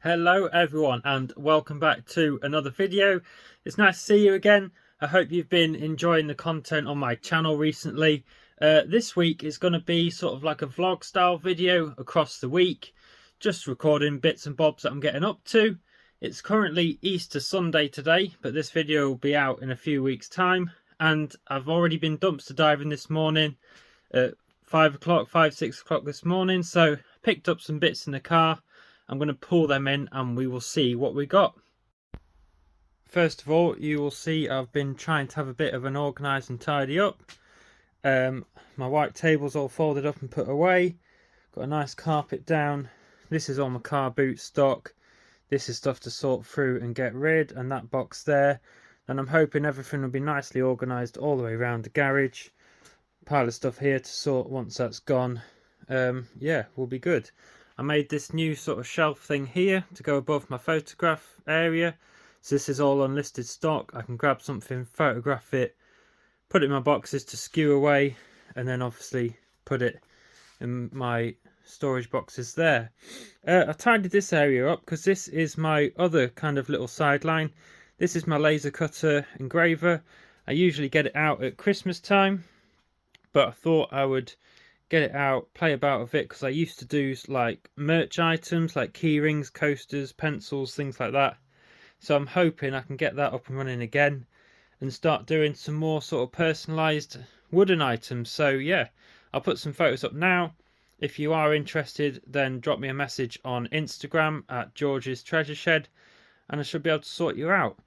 Hello everyone and welcome back to another video. It's nice to see you again. I hope you've been enjoying the content on my channel recently. This week is going to be sort of like a vlog style video across the week, just recording bits and bobs that I'm getting up to. It's currently Easter Sunday today, but this video will be out in a few weeks time, and I've already been dumpster diving this morning at 5 o'clock, 6 o'clock this morning, so picked up some bits in the car. I'm going to pull them in and we will see what we got. First of all, you will see I've been trying to have a bit of an organised and tidy up. My white table's all folded up and put away. Got a nice carpet down. This is all my car boot stock. This is stuff to sort through and get rid, and that box there. And I'm hoping everything will be nicely organised all the way around the garage. Pile of stuff here to sort once that's gone. Yeah, we'll be good. I made this new sort of shelf thing here to go above my photograph area. So this is all unlisted stock. I can grab something, photograph it, put it in my boxes to skew away, and then obviously put it in my storage boxes there. I tidied this area up because this is my other kind of little sideline. This is my laser cutter engraver. I usually get it out at Christmas time, but I thought I would get it out, play about with it, because I used to do like merch items like key rings, coasters, pencils, things like that. So I'm hoping I can get that up and running again and start doing some more sort of personalised wooden items. So yeah, I'll put some photos up now. If you are interested, then drop me a message on Instagram at George's Treasure Shed and I should be able to sort you out.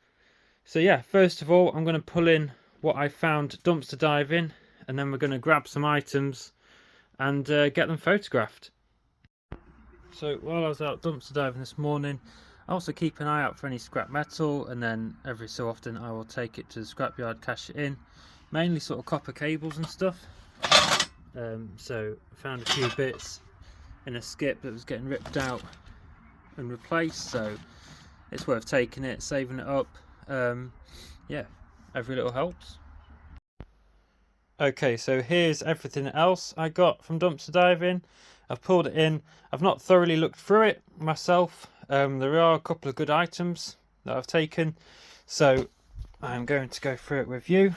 So yeah, first of all, I'm going to pull in what I found dumpster diving, and then we're going to grab some items and get them photographed. So while I was out dumpster diving this morning, I also keep an eye out for any scrap metal, and then every so often I will take it to the scrapyard, cash it in, mainly sort of copper cables and stuff. So I found a few bits in a skip that was getting ripped out and replaced, so it's worth taking it, saving it up. Yeah, every little helps. Okay, so here's everything else I got from dumpster diving. I've pulled it in. I've not thoroughly looked through it myself. There are a couple of good items that I've taken, so I'm going to go through it with you.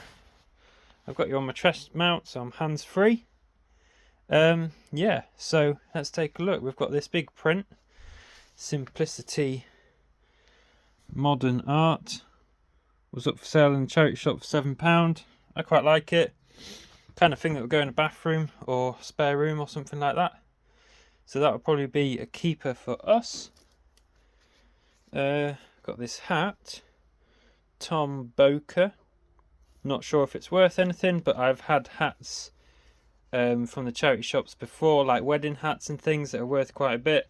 I've got you on my chest mount, so I'm hands-free. Yeah, so let's take a look. We've got this big print, Simplicity Modern Art. Was up for sale in the charity shop for £7. I quite like it. Kind of thing that would go in a bathroom or spare room or something like that. So that would probably be a keeper for us. Got this hat, Tom Boker. Not sure if it's worth anything, but I've had hats from the charity shops before, like wedding hats and things that are worth quite a bit.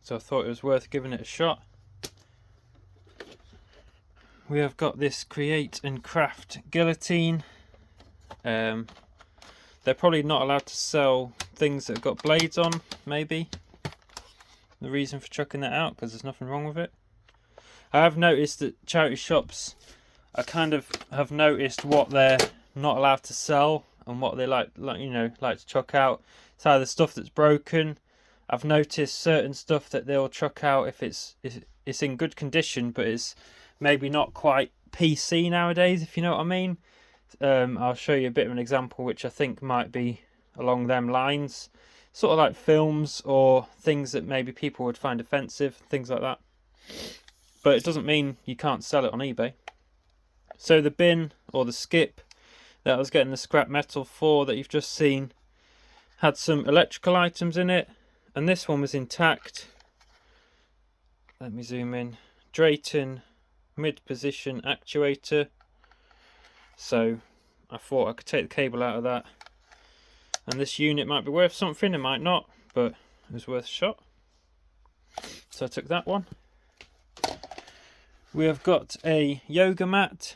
So I thought it was worth giving it a shot. We have got this Create and Craft guillotine. They're probably not allowed to sell things that have got blades on, maybe. The reason for chucking that out, because there's nothing wrong with it. I have noticed that charity shops, I kind of have noticed what they're not allowed to sell and what they like to chuck out. It's either stuff that's broken. I've noticed certain stuff that they'll chuck out if it's in good condition, but it's maybe not quite PC nowadays, if you know what I mean. I'll show you a bit of an example which I think might be along them lines, sort of like films or things that maybe people would find offensive, things like that. But it doesn't mean you can't sell it on eBay. So the bin or the skip that I was getting the scrap metal for that you've just seen had some electrical items in it, and this one was intact. Let me zoom in. Drayton mid-position actuator. So I thought I could take the cable out of that, and this unit might be worth something, it might not, but it was worth a shot. So I took that one. We have got a yoga mat.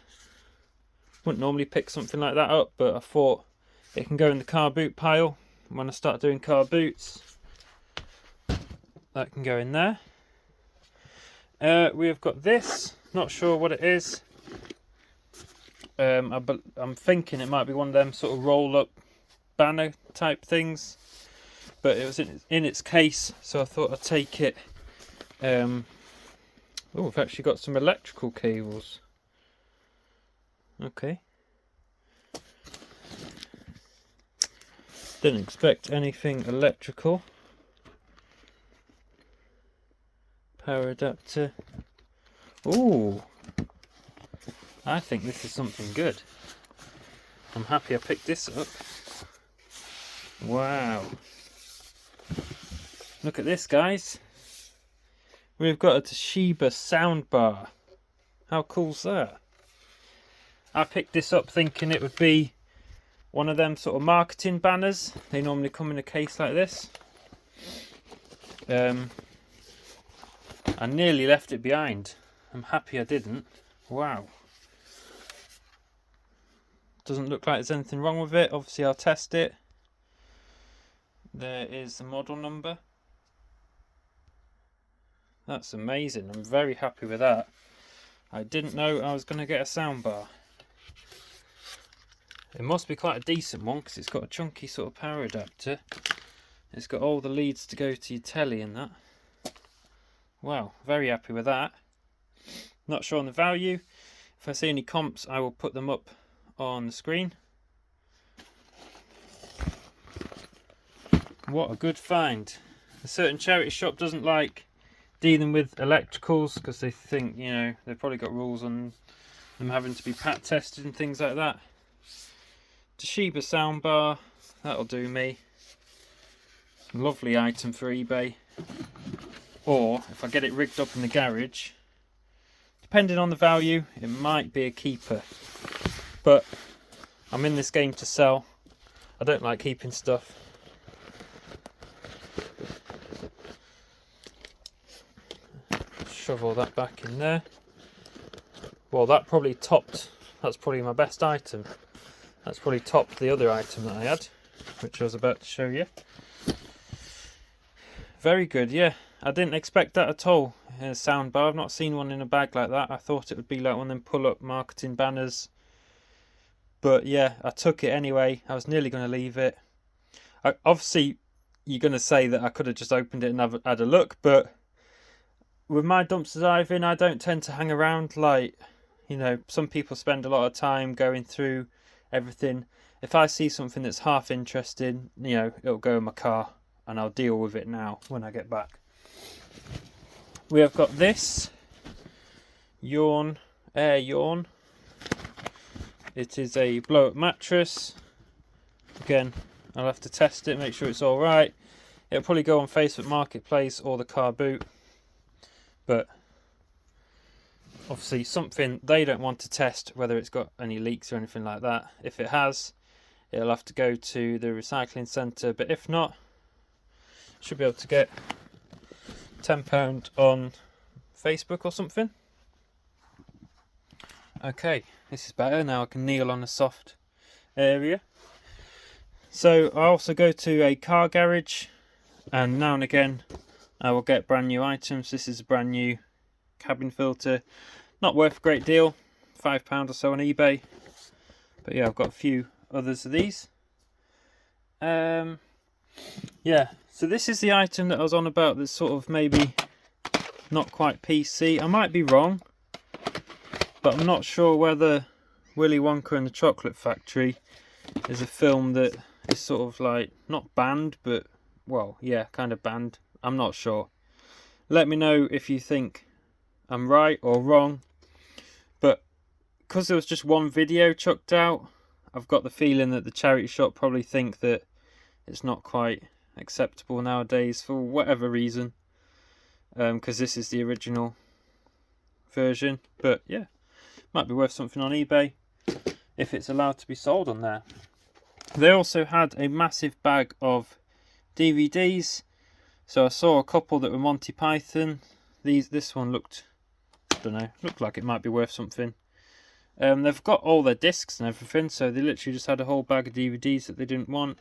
Wouldn't normally pick something like that up, but I thought it can go in the car boot pile. When I start doing car boots, that can go in there. We have got this, not sure what it is. I'm thinking it might be one of them sort of roll up banner type things, but it was in its case, so I thought I'd take it Oh, we've actually got some electrical cables. Okay. Didn't expect anything electrical. Power adapter. Ooh, I think this is something good. I'm happy I picked this up. Wow. Look at this, guys. We've got a Toshiba soundbar. How cool's that? I picked this up thinking it would be one of them sort of marketing banners. They normally come in a case like this. I nearly left it behind. I'm happy I didn't. Wow. Doesn't look like there's anything wrong with it. Obviously I'll test it. There is the model number. That's amazing. I'm very happy with that. I didn't know I was going to get a soundbar. It must be quite a decent one because it's got a chunky sort of power adapter. It's got all the leads to go to your telly and that. Wow, very happy with that. Not sure on the value. If I see any comps, I will put them up on the screen. What a good find. A certain charity shop doesn't like dealing with electricals because they think, you know, they've probably got rules on them having to be pat tested and things like that. Toshiba soundbar, that'll do me. Lovely item for eBay. Or if I get it rigged up in the garage, depending on the value, it might be a keeper. But I'm in this game to sell. I don't like keeping stuff. Shove all that back in there. Well, that probably topped. That's probably my best item. That's probably topped the other item that I had, which I was about to show you. Very good, yeah. I didn't expect that at all. A soundbar. I've not seen one in a bag like that. I thought it would be like one of them pull-up marketing banners. But yeah, I took it anyway. I was nearly going to leave it. Obviously, you're going to say that I could have just opened it and had a look, but with my dumpster diving, I don't tend to hang around. Like, you know, some people spend a lot of time going through everything. If I see something that's half interesting, you know, it'll go in my car and I'll deal with it now when I get back. We have got this Air Yawn. It is a blow-up mattress. Again, I'll have to test it, make sure it's all right. It'll probably go on Facebook Marketplace or the car boot. But obviously something they don't want to test whether it's got any leaks or anything like that. If it has, it'll have to go to the recycling centre. But if not, should be able to get £10 on Facebook or something. Okay, this is better. Now I can kneel on a soft area. So I also go to a car garage, and now and again I will get brand new items. This is a brand new cabin filter. Not worth a great deal, £5 or so on eBay. But yeah, I've got a few others of these. Yeah, so this is the item that I was on about that's sort of maybe not quite PC. I might be wrong, but I'm not sure whether Willy Wonka and the Chocolate Factory is a film that is sort of like, not banned, but, well, yeah, kind of banned. I'm not sure. Let me know if you think I'm right or wrong. But because there was just one video chucked out, I've got the feeling that the charity shop probably think that it's not quite acceptable nowadays for whatever reason. Because this is the original version. But yeah, might be worth something on eBay if it's allowed to be sold on there. They also had a massive bag of DVDs. So I saw a couple that were Monty Python. This one looked, I don't know, looked like it might be worth something. They've got all their discs and everything, so they literally just had a whole bag of DVDs that they didn't want.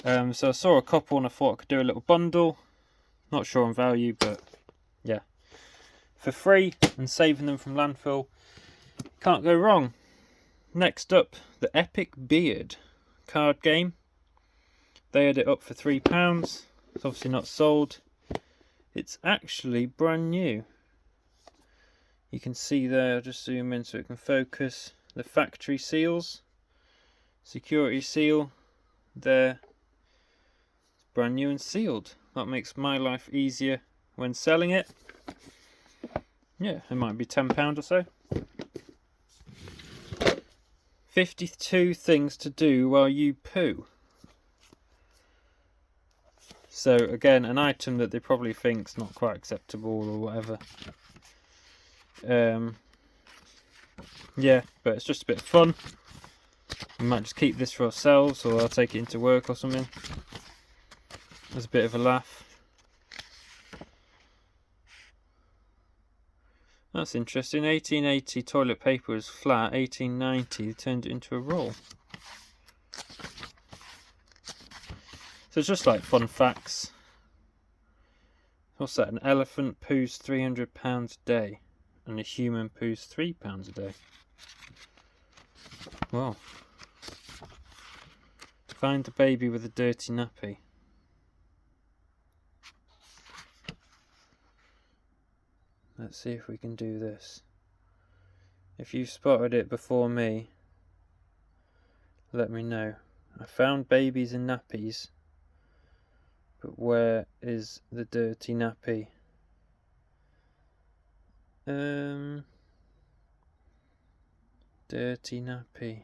So I saw a couple and I thought I could do a little bundle. Not sure on value, but yeah. For free and saving them from landfill, can't go wrong. Next up, the Epic Beard card game. They had it up for £3. It's obviously not sold. It's actually brand new. You can see there, I'll just zoom in so it can focus, the factory seals, security seal there. It's brand new and sealed. That makes my life easier when selling it. Yeah, it might be £10 or so. 52 things to do while you poo. So again, an item that they probably think's not quite acceptable or whatever. Yeah, but it's just a bit of fun. We might just keep this for ourselves, or I'll take it into work or something. There's a bit of a laugh. That's interesting. 1880 toilet paper was flat. 1890 they turned it into a roll. So it's just like fun facts. What's that? An elephant poos 300 pounds a day, and a human poos 3 pounds a day. Well, find the baby with a dirty nappy. Let's see if we can do this. If you've spotted it before me, let me know. I found babies in nappies, but where is the dirty nappy? Dirty nappy.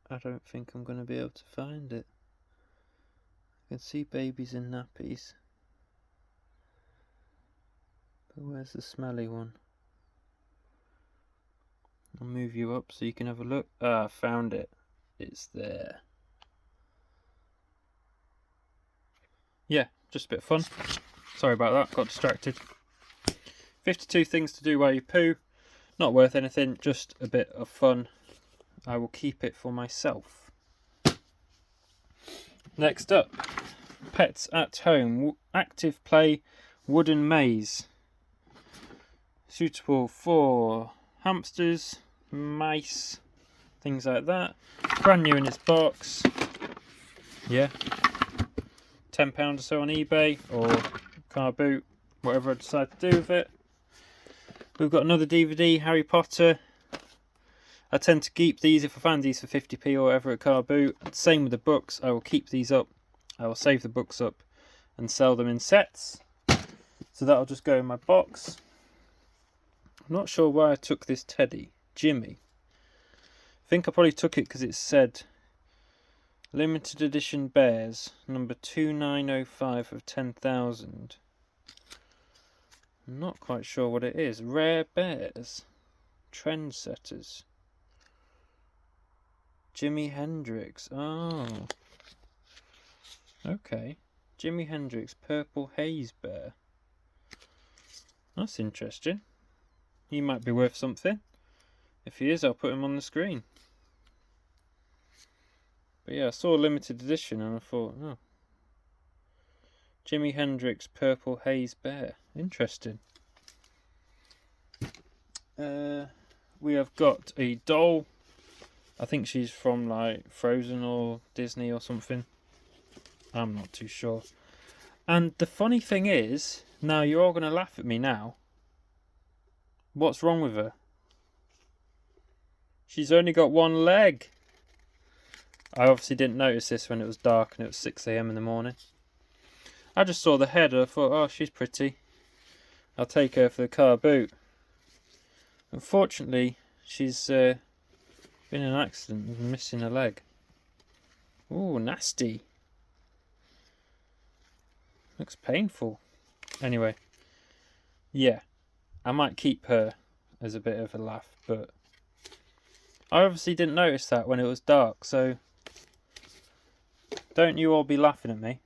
I don't think I'm going to be able to find it. I can see babies in nappies. But where's the smelly one? I'll move you up so you can have a look. Ah, found it. It's there. Yeah, just a bit of fun. Sorry about that, got distracted. 52 things to do while you poo. Not worth anything, just a bit of fun. I will keep it for myself. Next up, pets at home. Active play wooden maze. Suitable for hamsters, mice, things like that. Brand new in its box. Yeah. £10 or so on eBay or car boot, whatever I decide to do with it. We've got another DVD, Harry Potter. I tend to keep these if I find these for 50p or whatever at car boot. Same with the books. I will keep these up. I will save the books up and sell them in sets. So that'll just go in my box. I'm not sure why I took this teddy, Jimmy. I think I probably took it because it said limited edition bears, number 2905 of 10,000. I'm not quite sure what it is. Rare bears. Trendsetters. Jimi Hendrix. Oh. Okay. Jimi Hendrix Purple Haze Bear. That's interesting. He might be worth something. If he is, I'll put him on the screen. But yeah, I saw a limited edition and I thought, oh. Jimi Hendrix Purple Haze Bear. Interesting. We have got a doll. I think she's from like Frozen or Disney or something. I'm not too sure. And the funny thing is, now you're all going to laugh at me now. What's wrong with her? She's only got one leg. I obviously didn't notice this when it was dark and it was 6 AM in the morning. I just saw the head and I thought, oh, she's pretty. I'll take her for the car boot. Unfortunately, she's been in an accident and missing a leg. Ooh, nasty. Looks painful. Anyway, yeah, I might keep her as a bit of a laugh, but I obviously didn't notice that when it was dark, so don't you all be laughing at me.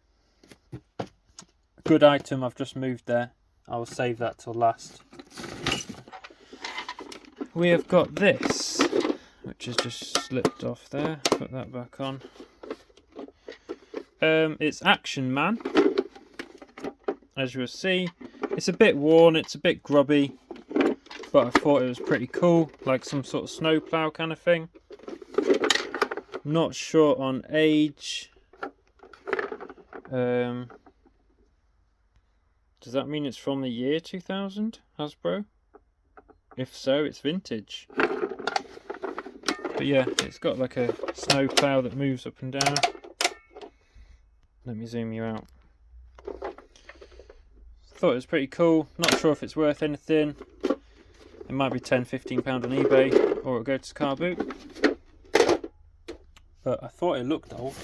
Good item, I've just moved there. I will save that till last. We have got this, which has just slipped off there. Put that back on. It's Action Man. As you'll see, it's a bit worn, it's a bit grubby. but I thought it was pretty cool, like some sort of snowplow kind of thing. Not sure on age. Does that mean it's from the year 2000, Hasbro? If so, it's vintage. But yeah, it's got like a snowplow that moves up and down. Let me zoom you out. Thought it was pretty cool. Not sure if it's worth anything. It might be £10–15 on eBay, or it'll go to car boot. But I thought it looked old.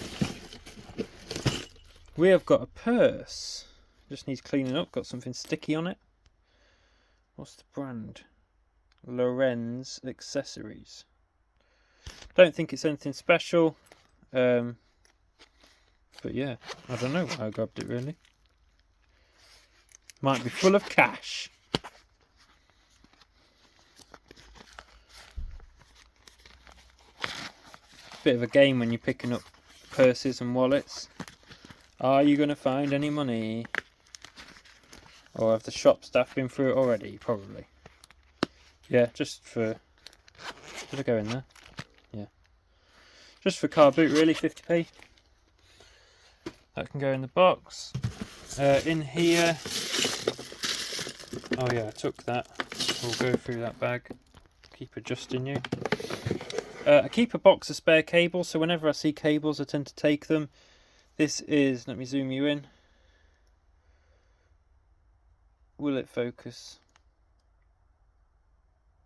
We have got a purse. Just needs cleaning up. Got something sticky on it. What's the brand? Lorenz Accessories. Don't think it's anything special. But yeah, I don't know why I grabbed it really. Might be full of cash. Bit of a game when you're picking up purses and wallets. Are you going to find any money? Or have the shop staff been through it already? Probably. Yeah, just for... Did I go in there? Yeah. Just for car boot really, 50p. That can go in the box. In here... Oh yeah, I took that. We'll go through that bag. Keep adjusting you. I keep a box of spare cables, so whenever I see cables I tend to take them. This is, let me zoom you in. Will it focus?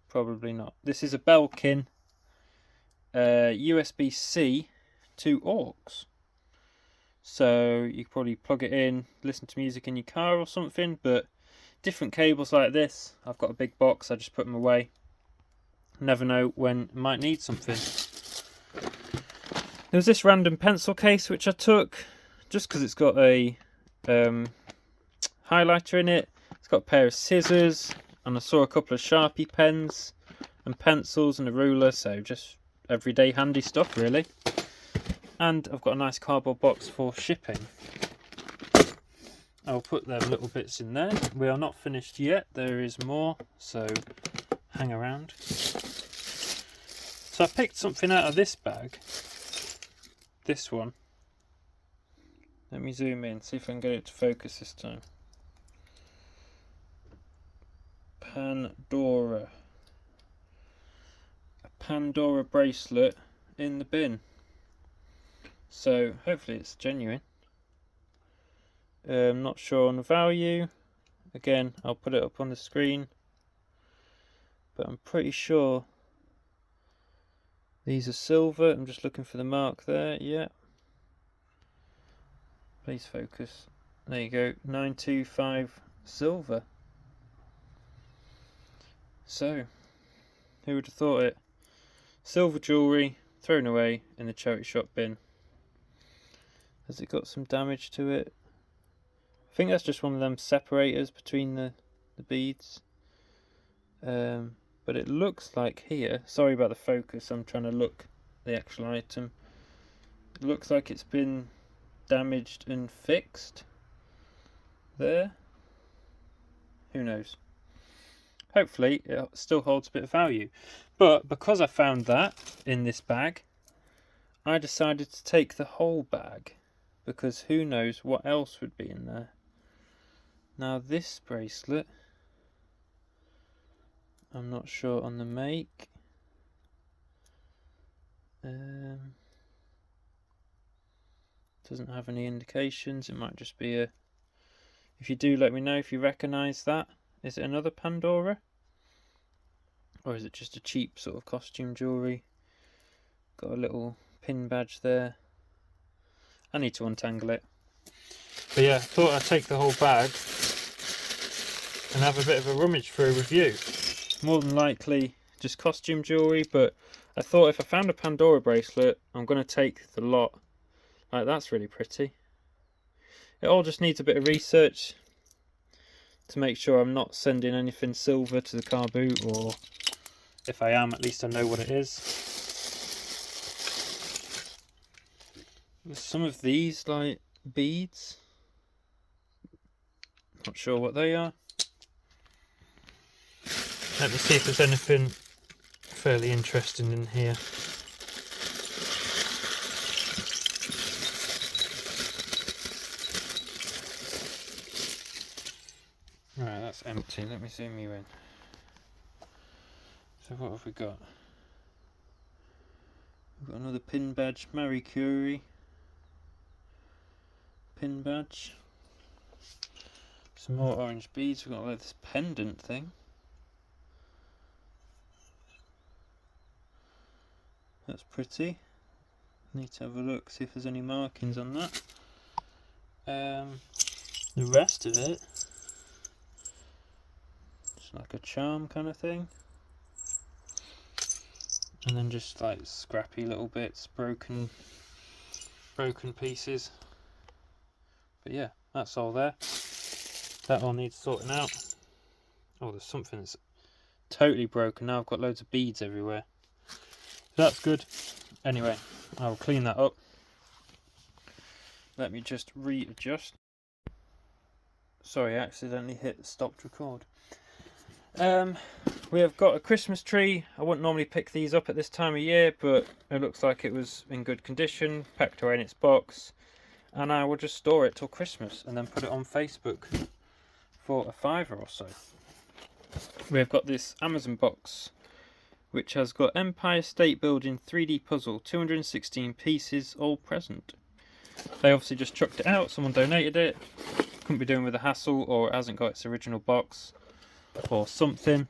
Probably not. This is a Belkin USB-C to aux. So you could probably plug it in, listen to music in your car or something, but different cables like this. I've got a big box, I just put them away. Never know when I might need something. There was this random pencil case which I took just because it's got a highlighter in it. It's got a pair of scissors, and I saw a couple of Sharpie pens and pencils and a ruler, so just everyday handy stuff really. And I've got a nice cardboard box for shipping. I'll put them little bits in there. We are not finished yet, there is more, so hang around. So I picked something out of this bag. This one. Let me zoom in, see if I can get it to focus this time. Pandora. A Pandora bracelet in the bin. So hopefully it's genuine. Not sure on the value. Again, I'll put it up on the screen. But I'm pretty sure these are silver. I'm just looking for the mark there. Yeah. Please focus. There you go. 925 silver. So, who would have thought it? Silver jewellery thrown away in the charity shop bin. Has it got some damage to it? I think that's just one of them separators between the beads. But it looks like here, sorry about the focus, I'm trying to look the actual item. It looks like it's been damaged and fixed. There. Who knows? Hopefully it still holds a bit of value. But because I found that in this bag, I decided to take the whole bag. Because who knows what else would be in there. Now this bracelet, I'm not sure on the make. Doesn't have any indications. It might just be a... If you do, let me know if you recognise that. Is it another Pandora? Or is it just a cheap sort of costume jewellery? Got a little pin badge there. I need to untangle it. But yeah, thought I'd take the whole bag and have a bit of a rummage through with you. More than likely just costume jewellery, but I thought if I found a Pandora bracelet, I'm going to take the lot. Like, that's really pretty. It all just needs a bit of research to make sure I'm not sending anything silver to the car boot, or if I am, at least I know what it is. There's some of these like beads. Not sure what they are. Let me see if there's anything fairly interesting in here. Right, that's empty. Let me zoom you in. So what have we got? We've got another pin badge, Marie Curie pin badge. Some more orange beads. We've got like this pendant thing. That's pretty. Need to have a look, see if there's any markings on that. The rest of it, it's like a charm kind of thing. And then just like scrappy little bits, broken pieces. But yeah, that's all there. That all needs sorting out. Oh, there's something that's totally broken now. I've got loads of beads everywhere. That's good. Anyway, I'll clean that up. Let me just readjust. Sorry, I accidentally hit stopped record. We have got a Christmas tree. I wouldn't normally pick these up at this time of year, but it looks like it was in good condition, packed away in its box, and I will just store it till Christmas and then put it on Facebook for a £5 or so. We've got this Amazon box, which has got Empire State Building 3D puzzle, 216 pieces, all present. They obviously just chucked it out, someone donated it, couldn't be doing with the hassle, or it hasn't got its original box or something.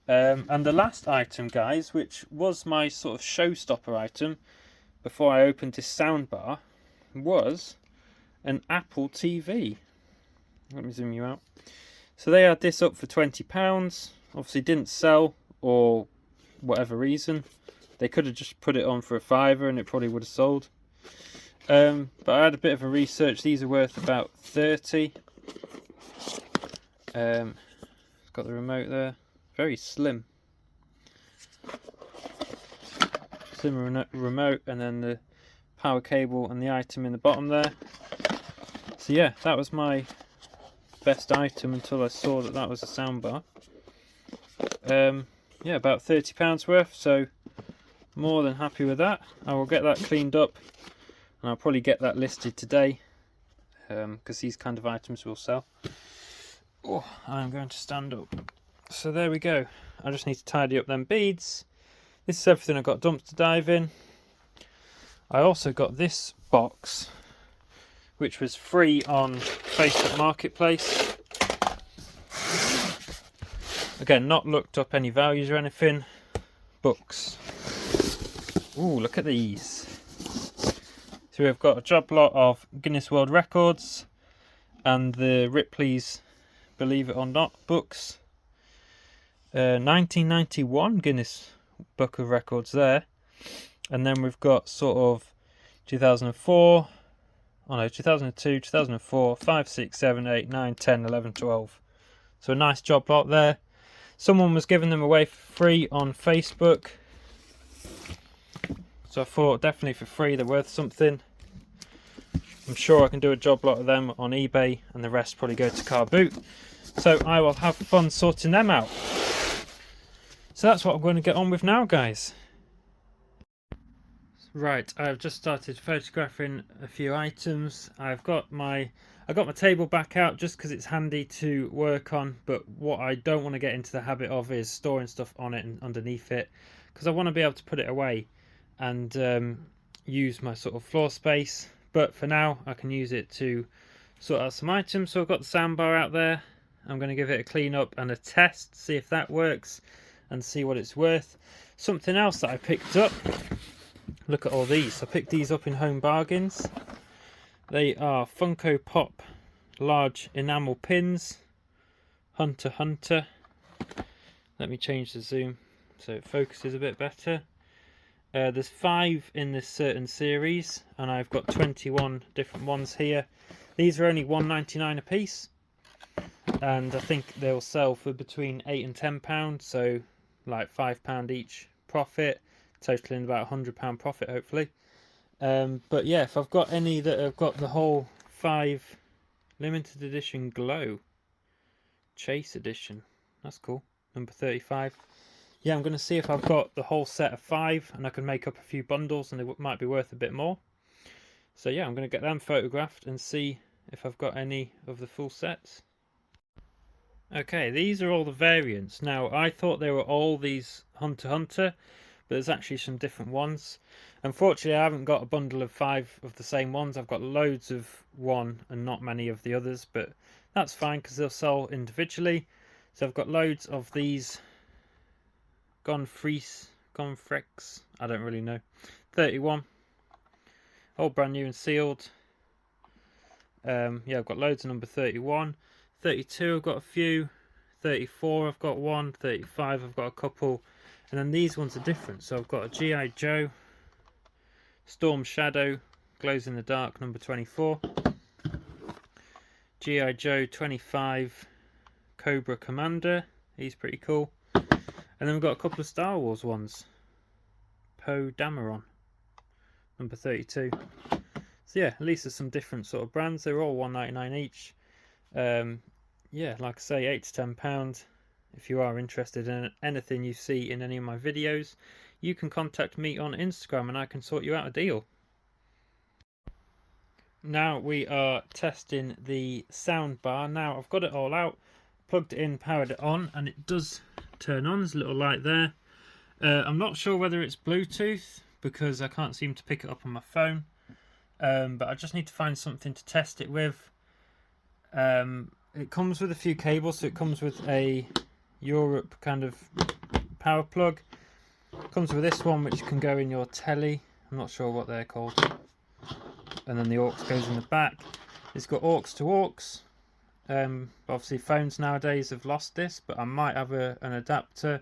And the last item, guys, which was my sort of showstopper item before I opened this soundbar, was an Apple TV. Let me zoom you out. So they had this up for £20, obviously didn't sell, or whatever reason. They could have just put it on for a £5 and it probably would have sold. But I had a bit of a research. These are worth about 30. It's got the remote there. Very slim. Slim remote, and then the power cable and the item in the bottom there. So yeah, that was my best item until I saw that that was a soundbar. Yeah, about £30 worth, so more than happy with that. I will get that cleaned up and I'll probably get that listed today, because these kind of items will sell. Oh, I'm going to stand up. So there we go. I just need to tidy up them beads. This is everything I got dumpster diving. I also got this box, which was free on Facebook Marketplace. Again, not looked up any values or anything. Books. Ooh, look at these. So we've got a job lot of Guinness World Records and the Ripley's Believe It or Not books. 1991 Guinness Book of Records there. And then we've got sort of 2004, 2002, 2004, 5, 6, 7, 8, 9, 10, 11, 12. So a nice job lot there. Someone was giving them away for free on Facebook. So I thought definitely for free they're worth something. I'm sure I can do a job lot of them on eBay and the rest probably go to car boot. So I will have fun sorting them out. So that's what I'm going to get on with now, guys. Right, I've just started photographing a few items. I got my table back out just because it's handy to work on, but what I don't want to get into the habit of is storing stuff on it and underneath it, because I want to be able to put it away and use my sort of floor space. But for now I can use it to sort out some items. So I've got the soundbar out there. I'm going to give it a clean up and a test, see if that works and see what it's worth. Something else that I picked up, look at all these. I picked these up in Home Bargains. They are Funko Pop large enamel pins, Hunter Hunter. Let me change the zoom so it focuses a bit better. There's 5 in this certain series and I've got 21 different ones here. These are only £1.99 a piece, and I think they'll sell for between £8 and £10, so like £5 each profit, totaling about £100 profit hopefully. But yeah, if I've got any that have got the whole 5 limited edition glow chase edition, that's cool. number 35. Yeah, I'm going to see if I've got the whole set of 5 and I can make up a few bundles and they might be worth a bit more. So yeah, I'm going to get them photographed and see if I've got any of the full sets. Okay, these are all the variants. Now, I thought they were all these Hunter x Hunter, but there's actually some different ones. Unfortunately, I haven't got a bundle of 5 of the same ones. I've got loads of one and not many of the others, but that's fine because they'll sell individually. So I've got loads of these Gonfrex, I don't really know. 31, all brand new and sealed. Yeah, I've got loads of number 31. 32 I've got a few. 34 I've got one. 35 I've got a couple. And then these ones are different. So I've got a G.I. Joe Storm Shadow glows in the dark number 24. G.I. Joe 25 Cobra Commander, he's pretty cool. And then we've got a couple of Star Wars ones. Poe Dameron number 32. So yeah, at least there's some different sort of brands. They're all $1.99 each. Yeah, like I say, £8 to £10. If you are interested in anything you see in any of my videos, you can contact me on Instagram and I can sort you out a deal. Now we are testing the sound bar. Now I've got it all out, plugged it in, powered it on, and it does turn on. There's a little light there. I'm not sure whether it's Bluetooth because I can't seem to pick it up on my phone. But I just need to find something to test it with. It comes with a few cables, so it comes with a Europe kind of power plug. It comes with this one which can go in your telly. I'm not sure what they're called. And then the aux goes in the back. It's got aux to aux. Obviously phones nowadays have lost this, but I might have an adapter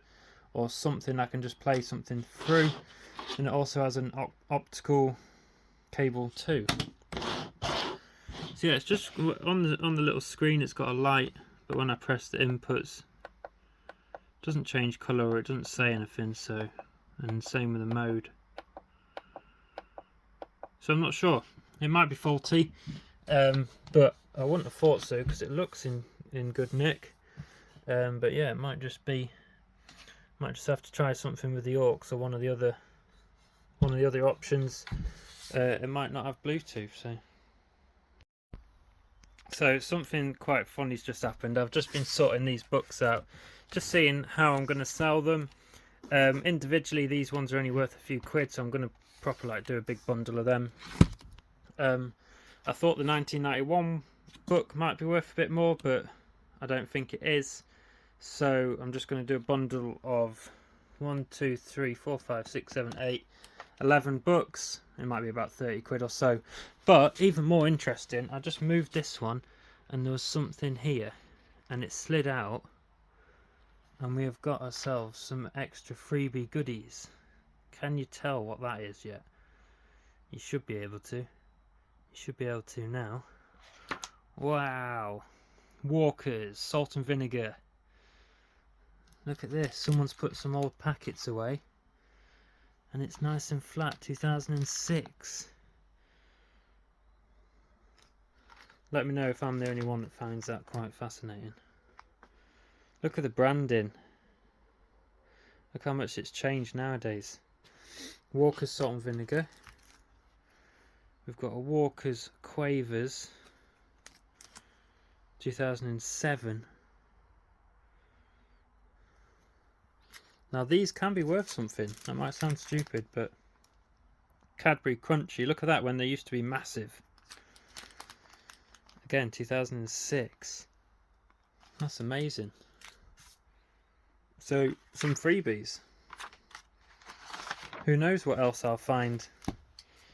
or something I can just play something through. And it also has an optical cable too. So yeah, it's just on the little screen it's got a light, but when I press the inputs it doesn't change colour or it doesn't say anything. So, and same with the mode. So I'm not sure, it might be faulty, but I wouldn't have thought so because it looks in good nick. But yeah, it might just have to try something with the aux or one of the other options. It might not have Bluetooth. So something quite funny's just happened. I've just been sorting these books out, just seeing how I'm going to sell them. Individually these ones are only worth a few quid, so I'm going to properly do a big bundle of them. I thought the 1991 book might be worth a bit more, but I don't think it is. So I'm just going to do a bundle of 1, 2, 3, 4, 5, 6, 7, 8, 11 books. It might be about 30 quid or so. But even more interesting, I just moved this one and there was something here and it slid out and we have got ourselves some extra freebie goodies. Can you tell what that is yet? You should be able to. You should be able to now. Wow. Walker's salt and vinegar. Look at this. Someone's put some old packets away. And it's nice and flat. 2006. Let me know if I'm the only one that finds that quite fascinating. Look at the branding. Look how much it's changed nowadays. Walker's salt and vinegar. We've got a Walker's Quavers 2007. Now these can be worth something. That might sound stupid, but Cadbury Crunchy, look at that when they used to be massive. Again, 2006. That's amazing. So some freebies. Who knows what else I'll find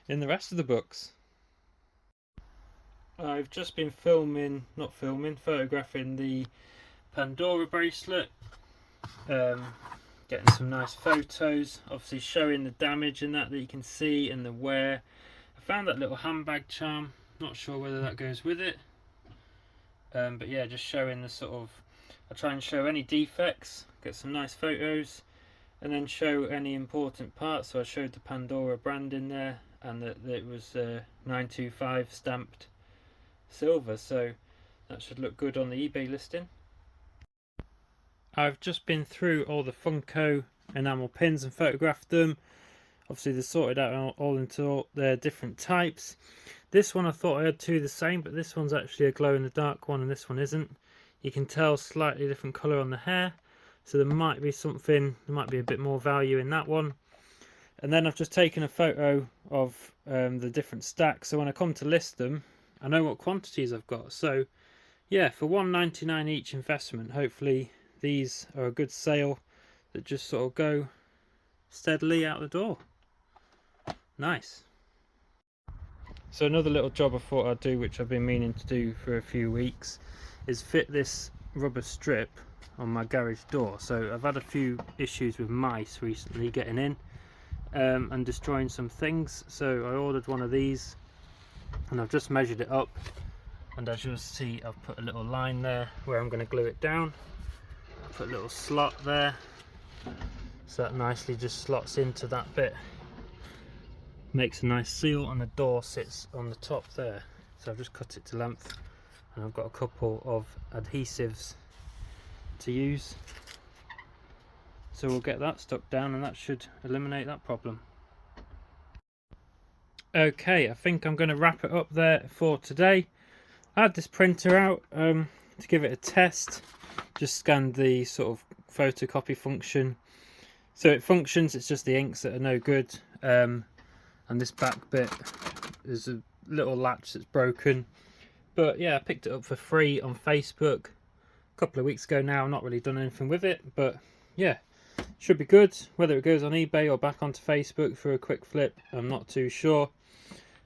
in the rest of the books. I've just been photographing the Pandora bracelet. Getting some nice photos, obviously showing the damage and that you can see and the wear. I found that little handbag charm, not sure whether that goes with it. But yeah, just showing the sort of, I try and show any defects, get some nice photos, and then show any important parts. So I showed the Pandora brand in there and that it was 925 stamped silver, so that should look good on the eBay listing. I've just been through all the Funko enamel pins and photographed them. Obviously they're sorted out all into all their different types. This one I thought I had two the same, but this one's actually a glow in the dark one and this one isn't. You can tell slightly different colour on the hair, so there might be a bit more value in that one. And then I've just taken a photo of the different stacks, so when I come to list them I know what quantities I've got. So yeah, for $1.99 each investment, hopefully these are a good sale that just sort of go steadily out the door. Nice. So another little job I thought I'd do, which I've been meaning to do for a few weeks, is fit this rubber strip on my garage door. So I've had a few issues with mice recently getting in and destroying some things, so I ordered one of these and I've just measured it up, and as you'll see I've put a little line there where I'm going to glue it down. I put a little slot there so that nicely just slots into that bit, makes a nice seal, and the door sits on the top there. So I've just cut it to length and I've got a couple of adhesives to use, so we'll get that stuck down and that should eliminate that problem. Okay, I think I'm going to wrap it up there for today. I had this printer out to give it a test, just scanned the sort of photocopy function, so it functions, it's just the inks that are no good, and this back bit is a little latch that's broken. But yeah, I picked it up for free on Facebook a couple of weeks ago now. I've not really done anything with it, but yeah, should be good. Whether it goes on eBay or back onto Facebook for a quick flip, I'm not too sure.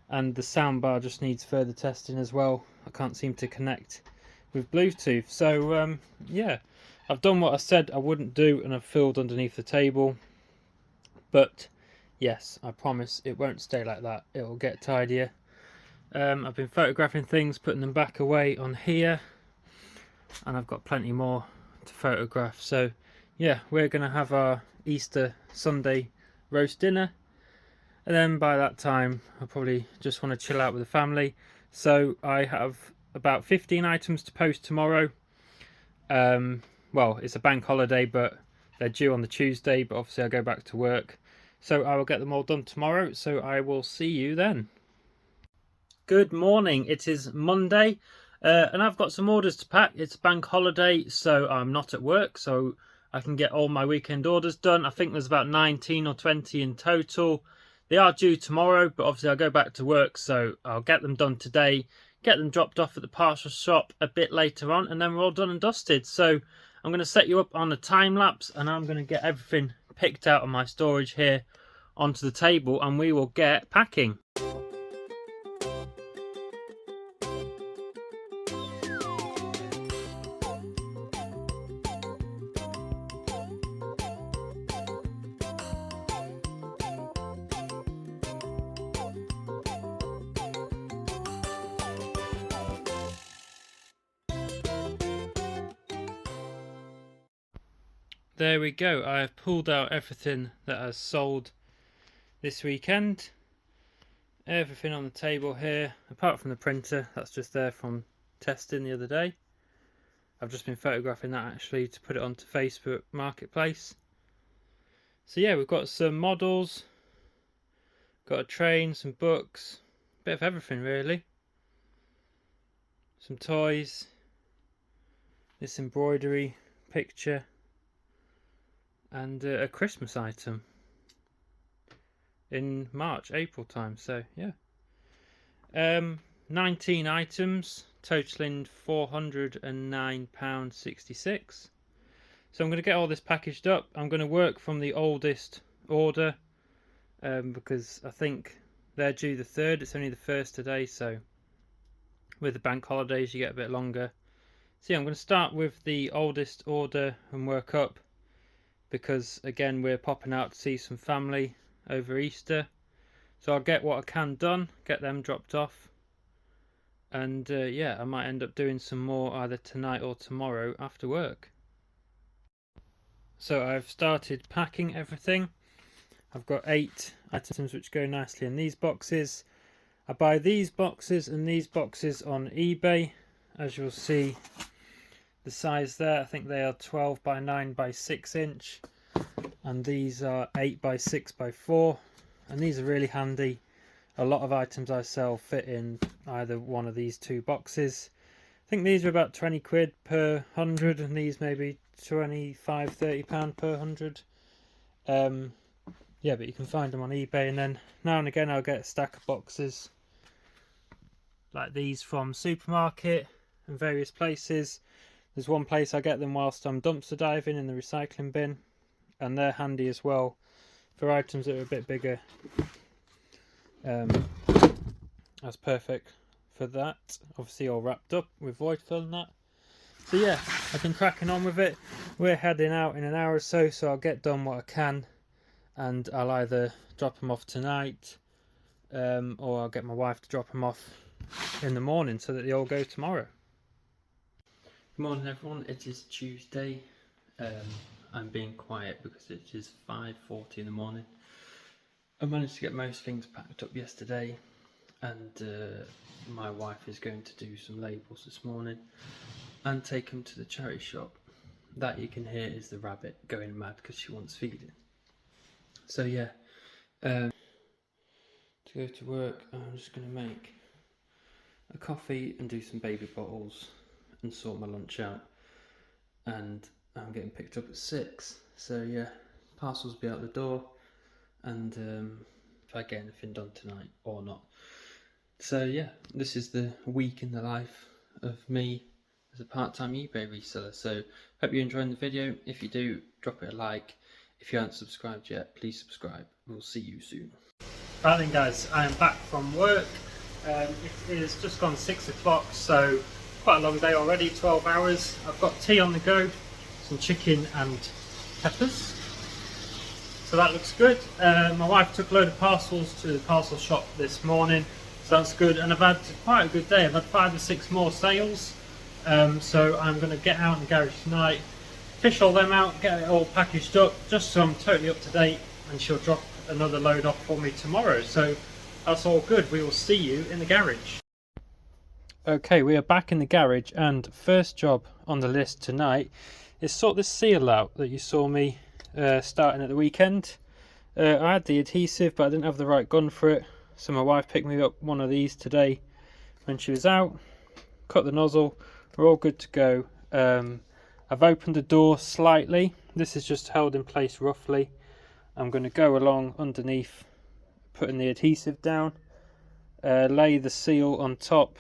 And the soundbar just needs further testing as well. I can't seem to connect with Bluetooth. So yeah, I've done what I said I wouldn't do, and I've filled underneath the table. But yes, I promise it won't stay like that. It will get tidier. I've been photographing things, putting them back away on here, and I've got plenty more to photograph. So yeah, we're going to have our Easter Sunday roast dinner, and then by that time I probably just want to chill out with the family. So I have about 15 items to post tomorrow. Well, it's a bank holiday, but they're due on the Tuesday, but obviously I go back to work, so I will get them all done tomorrow. So I will see you then. Good morning, it is Monday, and I've got some orders to pack. It's a bank holiday, so I'm not at work, so I can get all my weekend orders done. I think there's about 19 or 20 in total. They are due tomorrow, but obviously I'll go back to work, so I'll get them done today, get them dropped off at the parcel shop a bit later on, and then we're all done and dusted. So I'm going to set you up on a time lapse, and I'm going to get everything picked out of my storage here onto the table, and we will get packing. There we go, I have pulled out everything that has sold this weekend. Everything on the table here, apart from the printer, that's just there from testing the other day. I've just been photographing that actually to put it onto Facebook Marketplace. So yeah, we've got some models, got a train, some books, a bit of everything really. Some toys, this embroidery picture, and a Christmas item in March, April time. So yeah, 19 items totaling £409.66. So I'm going to get all this packaged up. I'm going to work from the oldest order because I think they're due the 3rd. It's only the 1st today, so with the bank holidays you get a bit longer. So yeah, I'm going to start with the oldest order and work up, because again we're popping out to see some family over Easter. So I'll get what I can done, get them dropped off, and yeah, I might end up doing some more either tonight or tomorrow after work. So I've started packing everything. I've got 8 items which go nicely in these boxes. I buy these boxes and these boxes on eBay. As you'll see, the size there. I think they are 12 by 9 by 6 inch, and these are 8 by 6 by 4, and these are really handy. A lot of items I sell fit in either one of these two boxes. I think these are about 20 quid per 100, and these maybe 25-30 pound per 100. Yeah, but you can find them on eBay, and then now and again I'll get a stack of boxes like these from supermarket and various places. There's one place I get them whilst I'm dumpster diving in the recycling bin, and they're handy as well for items that are a bit bigger. That's perfect for that. Obviously all wrapped up with void fill and that. So yeah, I've been cracking on with it. We're heading out in an hour or so, so I'll get done what I can, and I'll either drop them off tonight or I'll get my wife to drop them off in the morning so that they all go tomorrow. Good morning everyone, it is Tuesday. I'm being quiet because it is 5:40 in the morning. I managed to get most things packed up yesterday, and my wife is going to do some labels this morning and take them to the charity shop. That you can hear is the rabbit going mad because she wants feeding. So yeah, to go to work I'm just going to make a coffee and do some baby bottles and sort my lunch out, and I'm getting picked up at 6, so yeah, parcels will be out the door, and if I get anything done tonight or not. So yeah, this is the week in the life of me as a part-time eBay reseller. So hope you're enjoying the video. If you do, drop it a like. If you haven't subscribed yet, please subscribe. We'll see you soon. Right then guys, I am back from work. It is just gone 6 o'clock, so quite a long day already, 12 hours. I've got tea on the go, some chicken and peppers. So that looks good. My wife took a load of parcels to the parcel shop this morning, so that's good. And I've had quite a good day. I've had 5 or 6 more sales. So I'm going to get out in the garage tonight, fish all them out, get it all packaged up, just so I'm totally up to date, and she'll drop another load off for me tomorrow. So that's all good. We will see you in the garage. Okay, we are back in the garage, and first job on the list tonight is sort this seal out that you saw me starting at the weekend. I had the adhesive, but I didn't have the right gun for it, so my wife picked me up one of these today when she was out. Cut the nozzle, we're all good to go. I've opened the door slightly. This is just held in place roughly. I'm going to go along underneath, putting the adhesive down, lay the seal on top,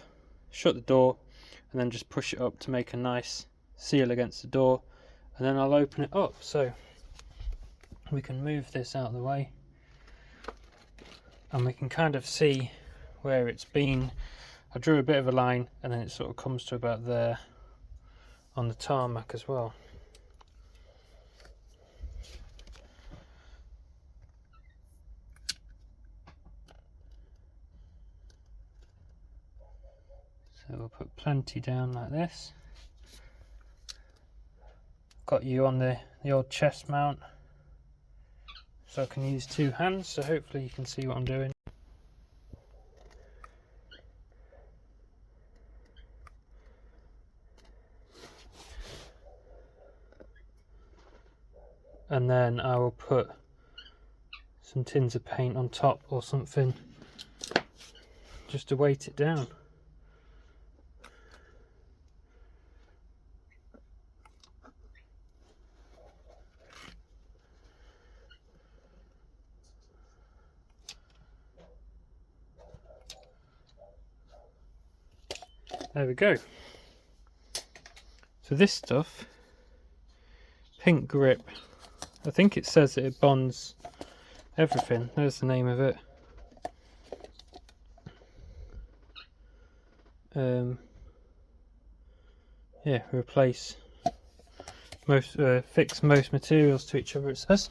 shut the door, and then just push it up to make a nice seal against the door, and then I'll open it up so we can move this out of the way, and we can kind of see where it's been. I drew a bit of a line, and then it sort of comes to about there on the tarmac as well. So we'll put plenty down like this. Got you on the old chest mount, so I can use 2 hands, so hopefully you can see what I'm doing. And then I will put some tins of paint on top or something just to weight it down. There we go. So this stuff, pink grip, I think it says that it bonds everything. There's the name of it. Yeah, replace most, fix most materials to each other, it says.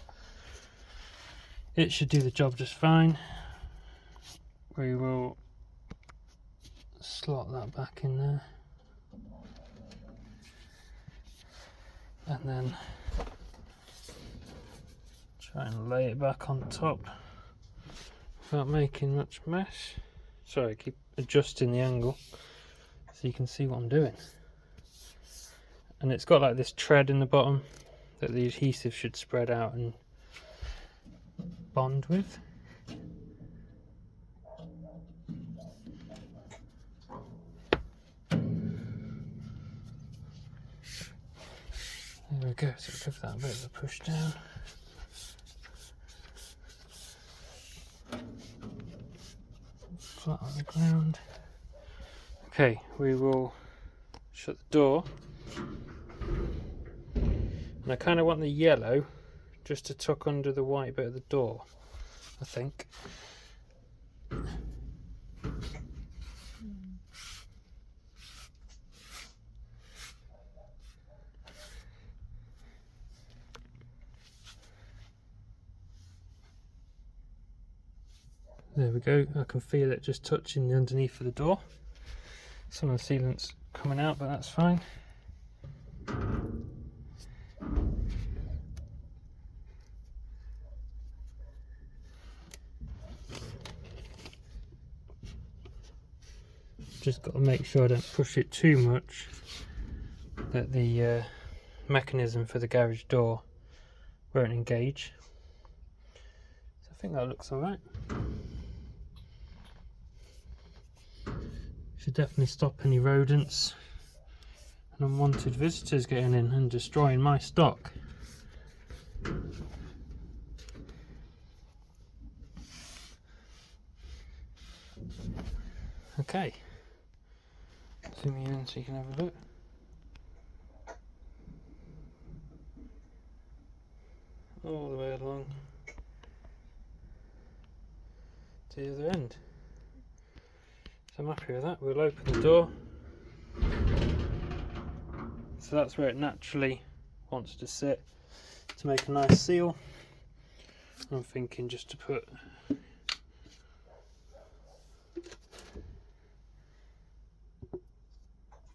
It should do the job just fine. We will slot that back in there, and then try and lay it back on top without making much mess. Sorry, I keep adjusting the angle so you can see what I'm doing. and it's got like this tread in the bottom that the adhesive should spread out and bond with. There we go, so give that a bit of a push down. Flat on the ground. Okay, we will shut the door. And I kind of want the yellow just to tuck under the white bit of the door, I think. There we go, I can feel it just touching the underneath of the door. Some of the sealant's coming out, but that's fine. Just got to make sure I don't push it too much, that the mechanism for the garage door won't engage. So I think that looks alright. Should definitely stop any rodents and unwanted visitors getting in and destroying my stock. Okay, zoom you in so you can have a look. All the way along to the other end. So I'm happy with that. We'll open the door. So that's where it naturally wants to sit to make a nice seal. I'm thinking just to put a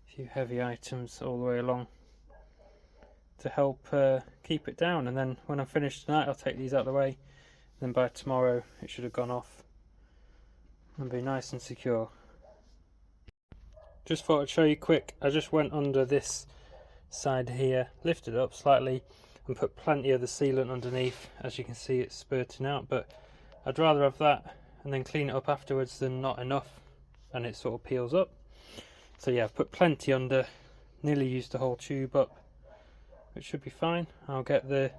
few heavy items all the way along to help keep it down, and then when I'm finished tonight I'll take these out of the way, then by tomorrow it should have gone off and be nice and secure. Just thought I'd show you quick. I just went under this side here, lifted it up slightly and put plenty of the sealant underneath. As you can see, it's spurting out, but I'd rather have that and then clean it up afterwards than not enough and it sort of peels up. So yeah, I've put plenty under, nearly used the whole tube up, which should be fine. I'll get the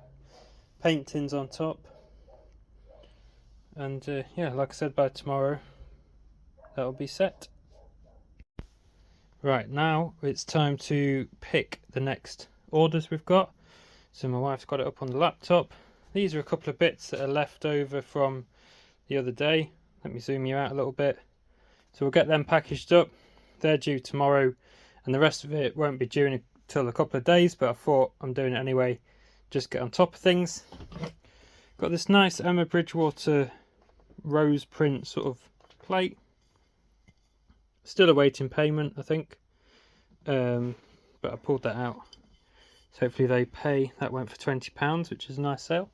paint tins on top, and yeah, like I said, by tomorrow that'll be set. Right, now it's time to pick the next orders we've got. So my wife's got it up on the laptop. These are a couple of bits that are left over from the other day. Let me zoom you out a little bit. So we'll get them packaged up. They're due tomorrow, and the rest of it won't be due until a couple of days, but I thought I'm doing it anyway, just get on top of things. Got this nice Emma Bridgewater rose print sort of plate. Still awaiting payment, I think, but I pulled that out, so hopefully they pay. That went for £20, which is a nice sale.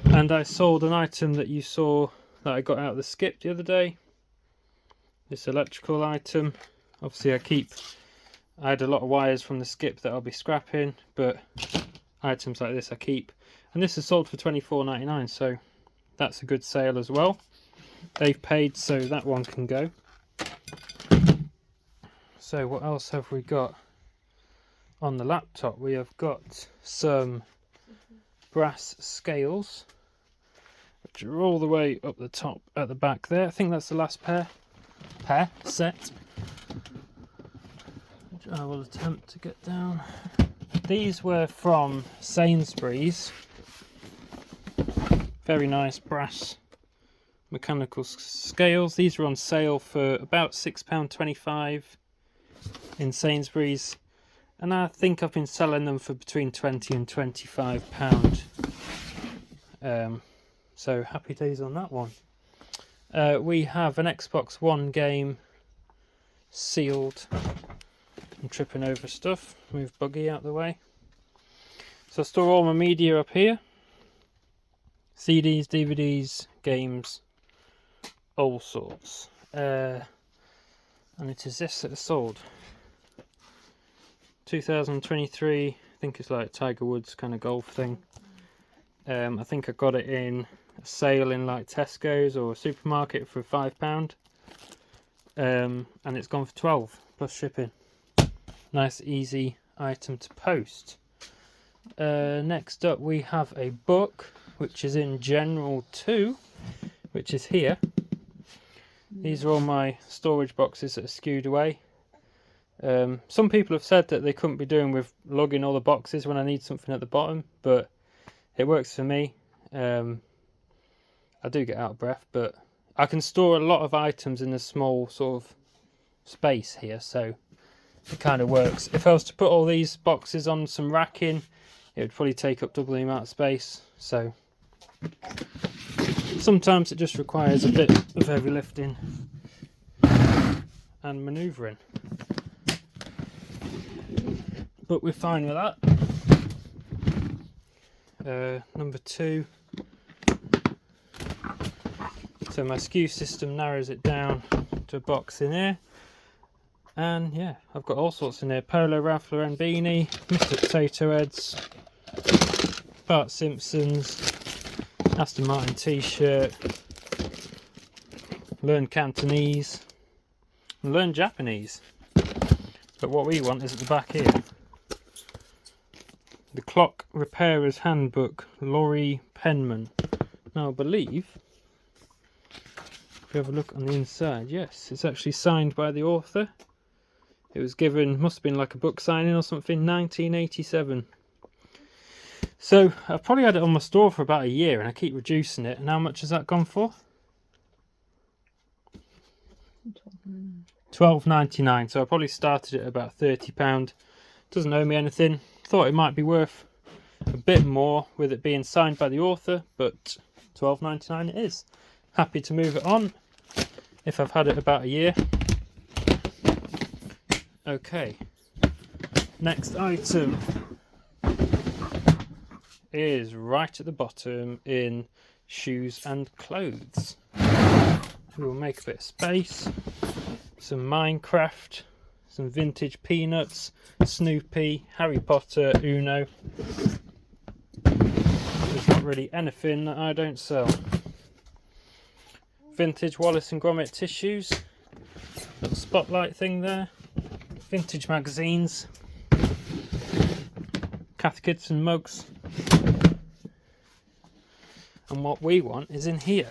And I sold an item that you saw that I got out of the skip the other day, this electrical item. Obviously I had a lot of wires from the skip that I'll be scrapping, but items like this I keep, and this is sold for £24.99, so that's a good sale as well. They've paid, so that one can go. So what else have we got on the laptop? We have got some brass scales, which are all the way up the top at the back there. I think that's the last set, which I will attempt to get down. These were from Sainsbury's. Very nice brass mechanical scales. These are on sale for about £6.25 in Sainsbury's, and I think I've been selling them for between £20 and £25. So happy days on that one. We have an Xbox One game sealed. I'm tripping over stuff. Move buggy out of the way. So I store all my media up here. CDs, DVDs, games, all sorts. And it is this that is sold. 2023. I think it's like Tiger Woods kind of golf thing. I think I got it in a sale in like Tesco's or a supermarket for £5. And it's gone for 12 plus shipping. Nice easy item to post. Next up we have a book which is in General 2, which is here. These are all my storage boxes that are skewed away. Some people have said that they couldn't be doing with lugging all the boxes when I need something at the bottom, but it works for me. I do get out of breath, but I can store a lot of items in a small sort of space here, so it kind of works. If I was to put all these boxes on some racking, it would probably take up double the amount of space, so sometimes it just requires a bit of heavy lifting and manoeuvring, but we're fine with that. Number 2, so my SKU system narrows it down to a box in here, and yeah, I've got all sorts in here. Polo Ralph Lauren beanie, Mr. Potato Heads, Bart Simpson's, Aston Martin t-shirt, learn Cantonese, and learn Japanese. But what we want is at the back here. The Clock Repairer's Handbook, Laurie Penman. Now I believe, if we have a look on the inside, yes, it's actually signed by the author. It was given, must have been like a book signing or something, 1987. So I've probably had it on my store for about a year and I keep reducing it. And how much has that gone for? £12.99. So I probably started it at about £30. Doesn't owe me anything. Thought it might be worth a bit more with it being signed by the author, but £12.99 it is. Happy to move it on if I've had it about a year. Okay, next item is right at the bottom in shoes and clothes. We'll make a bit of space. Some Minecraft, some vintage Peanuts, Snoopy, Harry Potter, Uno. There's not really anything that I don't sell. Vintage Wallace and Gromit tissues, little spotlight thing there. Vintage magazines, Cath Kidston mugs, and what we want is in here.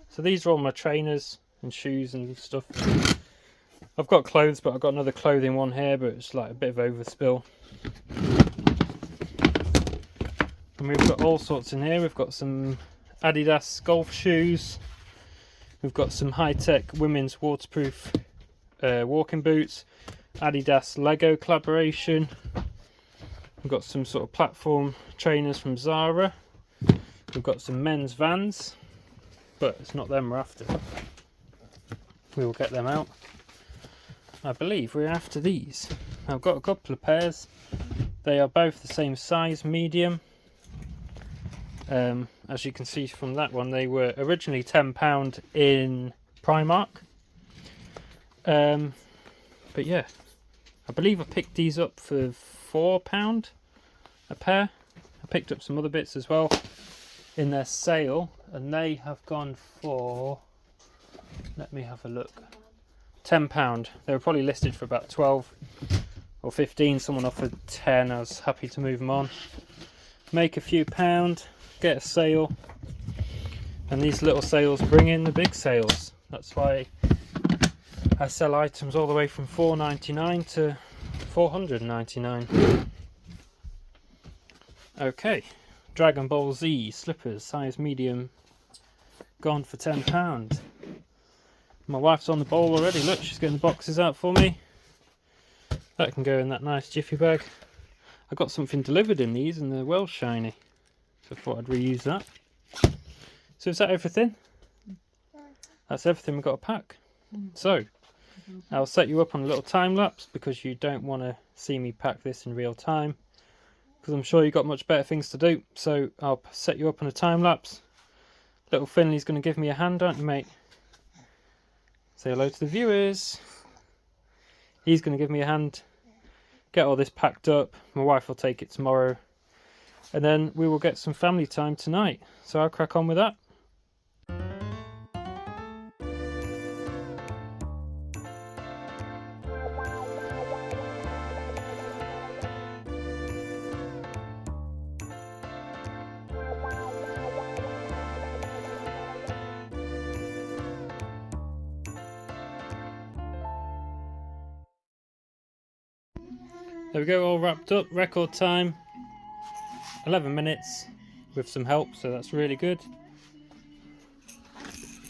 So these are all my trainers and shoes and stuff. I've got clothes, but I've got another clothing one here, but it's like a bit of overspill. And we've got all sorts in here. We've got some Adidas golf shoes. We've got some high-tech women's waterproof walking boots. Adidas Lego collaboration. We've got some sort of platform trainers from Zara. We've got some men's Vans, but it's not them we're after. We will get them out. I believe we're after these. I've got a couple of pairs. They are both the same size, medium. As you can see from that one, they were originally £10 in Primark. But yeah, I believe I picked these up for £4 a pair. I picked up some other bits as well in their sale, and they have gone for, let me have a look, £10. They were probably listed for about 12 or 15. Someone offered 10. I was happy to move them on. Make a few pound, get a sale, and these little sales bring in the big sales. That's why I sell items all the way from £4.99 to £4.99. Okay, Dragon Ball Z slippers, size medium, gone for £10. My wife's on the ball already. Look, she's getting the boxes out for me. That can go in that nice jiffy bag. I got something delivered in these and they're well shiny, so I thought I'd reuse that. So is that everything? That's everything we've got to pack. So I'll set you up on a little time lapse because you don't want to see me pack this in real time, because I'm sure you've got much better things to do. So I'll set you up on a time lapse. Little Finley's going to give me a hand, aren't you, mate? Say hello to the viewers. He's going to give me a hand get all this packed up. My wife will take it tomorrow, and then we will get some family time tonight. So I'll crack on with that. There we go, all wrapped up, record time, 11 minutes with some help, so that's really good.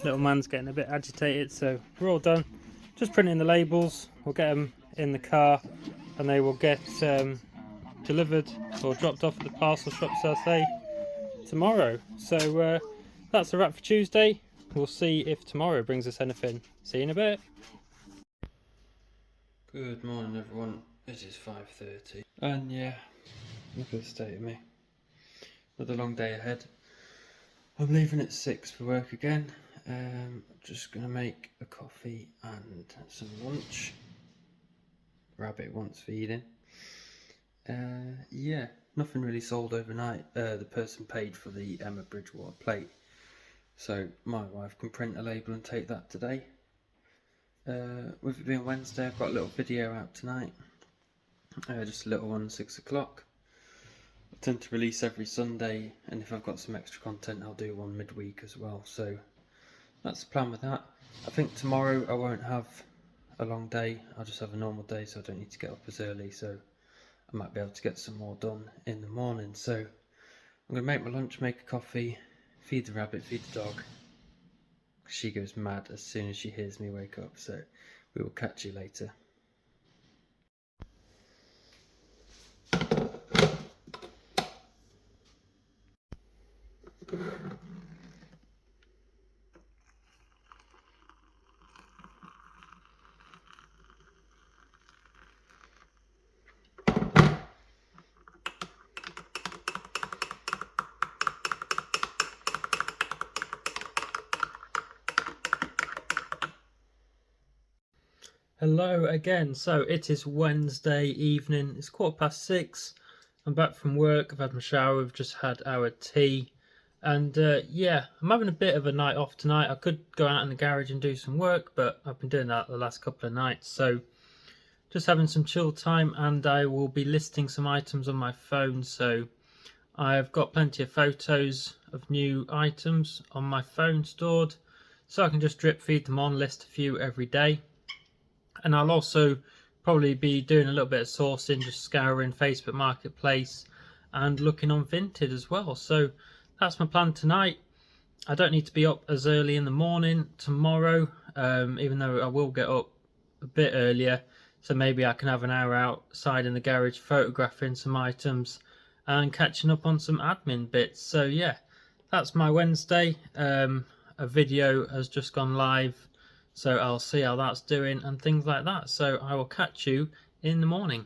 Little man's getting a bit agitated, so we're all done. Just printing the labels, we'll get them in the car and they will get delivered or dropped off at the parcel shops, I'll say, tomorrow. So that's a wrap for Tuesday. We'll see if tomorrow brings us anything. See you in a bit. Good morning everyone. It is 5:30 and yeah, look at the state of me. Another long day ahead. I'm leaving at 6 for work again. Just gonna make a coffee and some lunch. Rabbit wants feeding. Yeah, nothing really sold overnight. The person paid for the Emma Bridgewater plate, so my wife can print a label and take that today. With it being Wednesday, I've got a little video out tonight. Just a little one, 6 o'clock. I tend to release every Sunday, and if I've got some extra content I'll do one midweek as well, so that's the plan with that. I think tomorrow I won't have a long day, I'll just have a normal day, so I don't need to get up as early, so I might be able to get some more done in the morning. So I'm going to make my lunch, make a coffee, feed the rabbit, feed the dog. She goes mad as soon as she hears me wake up, so we will catch you later. Hello again. So it is Wednesday evening, it's 6:15. I'm back from work, I've had my shower, we've just had our tea, and yeah, I'm having a bit of a night off tonight. I could go out in the garage and do some work, but I've been doing that the last couple of nights, so just having some chill time, and I will be listing some items on my phone. So I've got plenty of photos of new items on my phone stored, so I can just drip feed them on, list a few every day. And I'll also probably be doing a little bit of sourcing, just scouring Facebook Marketplace and looking on Vinted as well. So that's my plan tonight. I don't need to be up as early in the morning tomorrow, even though I will get up a bit earlier. So maybe I can have an hour outside in the garage photographing some items and catching up on some admin bits. So yeah, that's my Wednesday. A video has just gone live, so I'll see how that's doing and things like that. So I will catch you in the morning.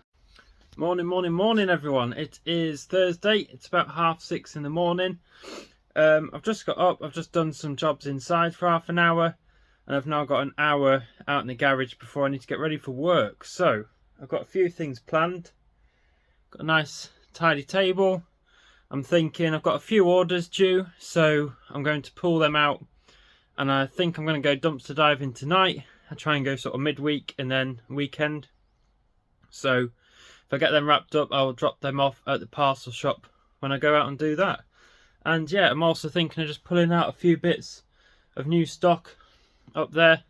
Morning everyone. It is Thursday, it's about 6:30 in the morning. I've just got up, I've just done some jobs inside for half an hour, and I've now got an hour out in the garage before I need to get ready for work. So I've got a few things planned. Got a nice tidy table. I'm thinking I've got a few orders due, so I'm going to pull them out, and I think I'm going to go dumpster diving tonight. I try and go sort of midweek and then weekend. So if I get them wrapped up, I'll drop them off at the parcel shop when I go out and do that. And yeah, I'm also thinking of just pulling out a few bits of new stock up there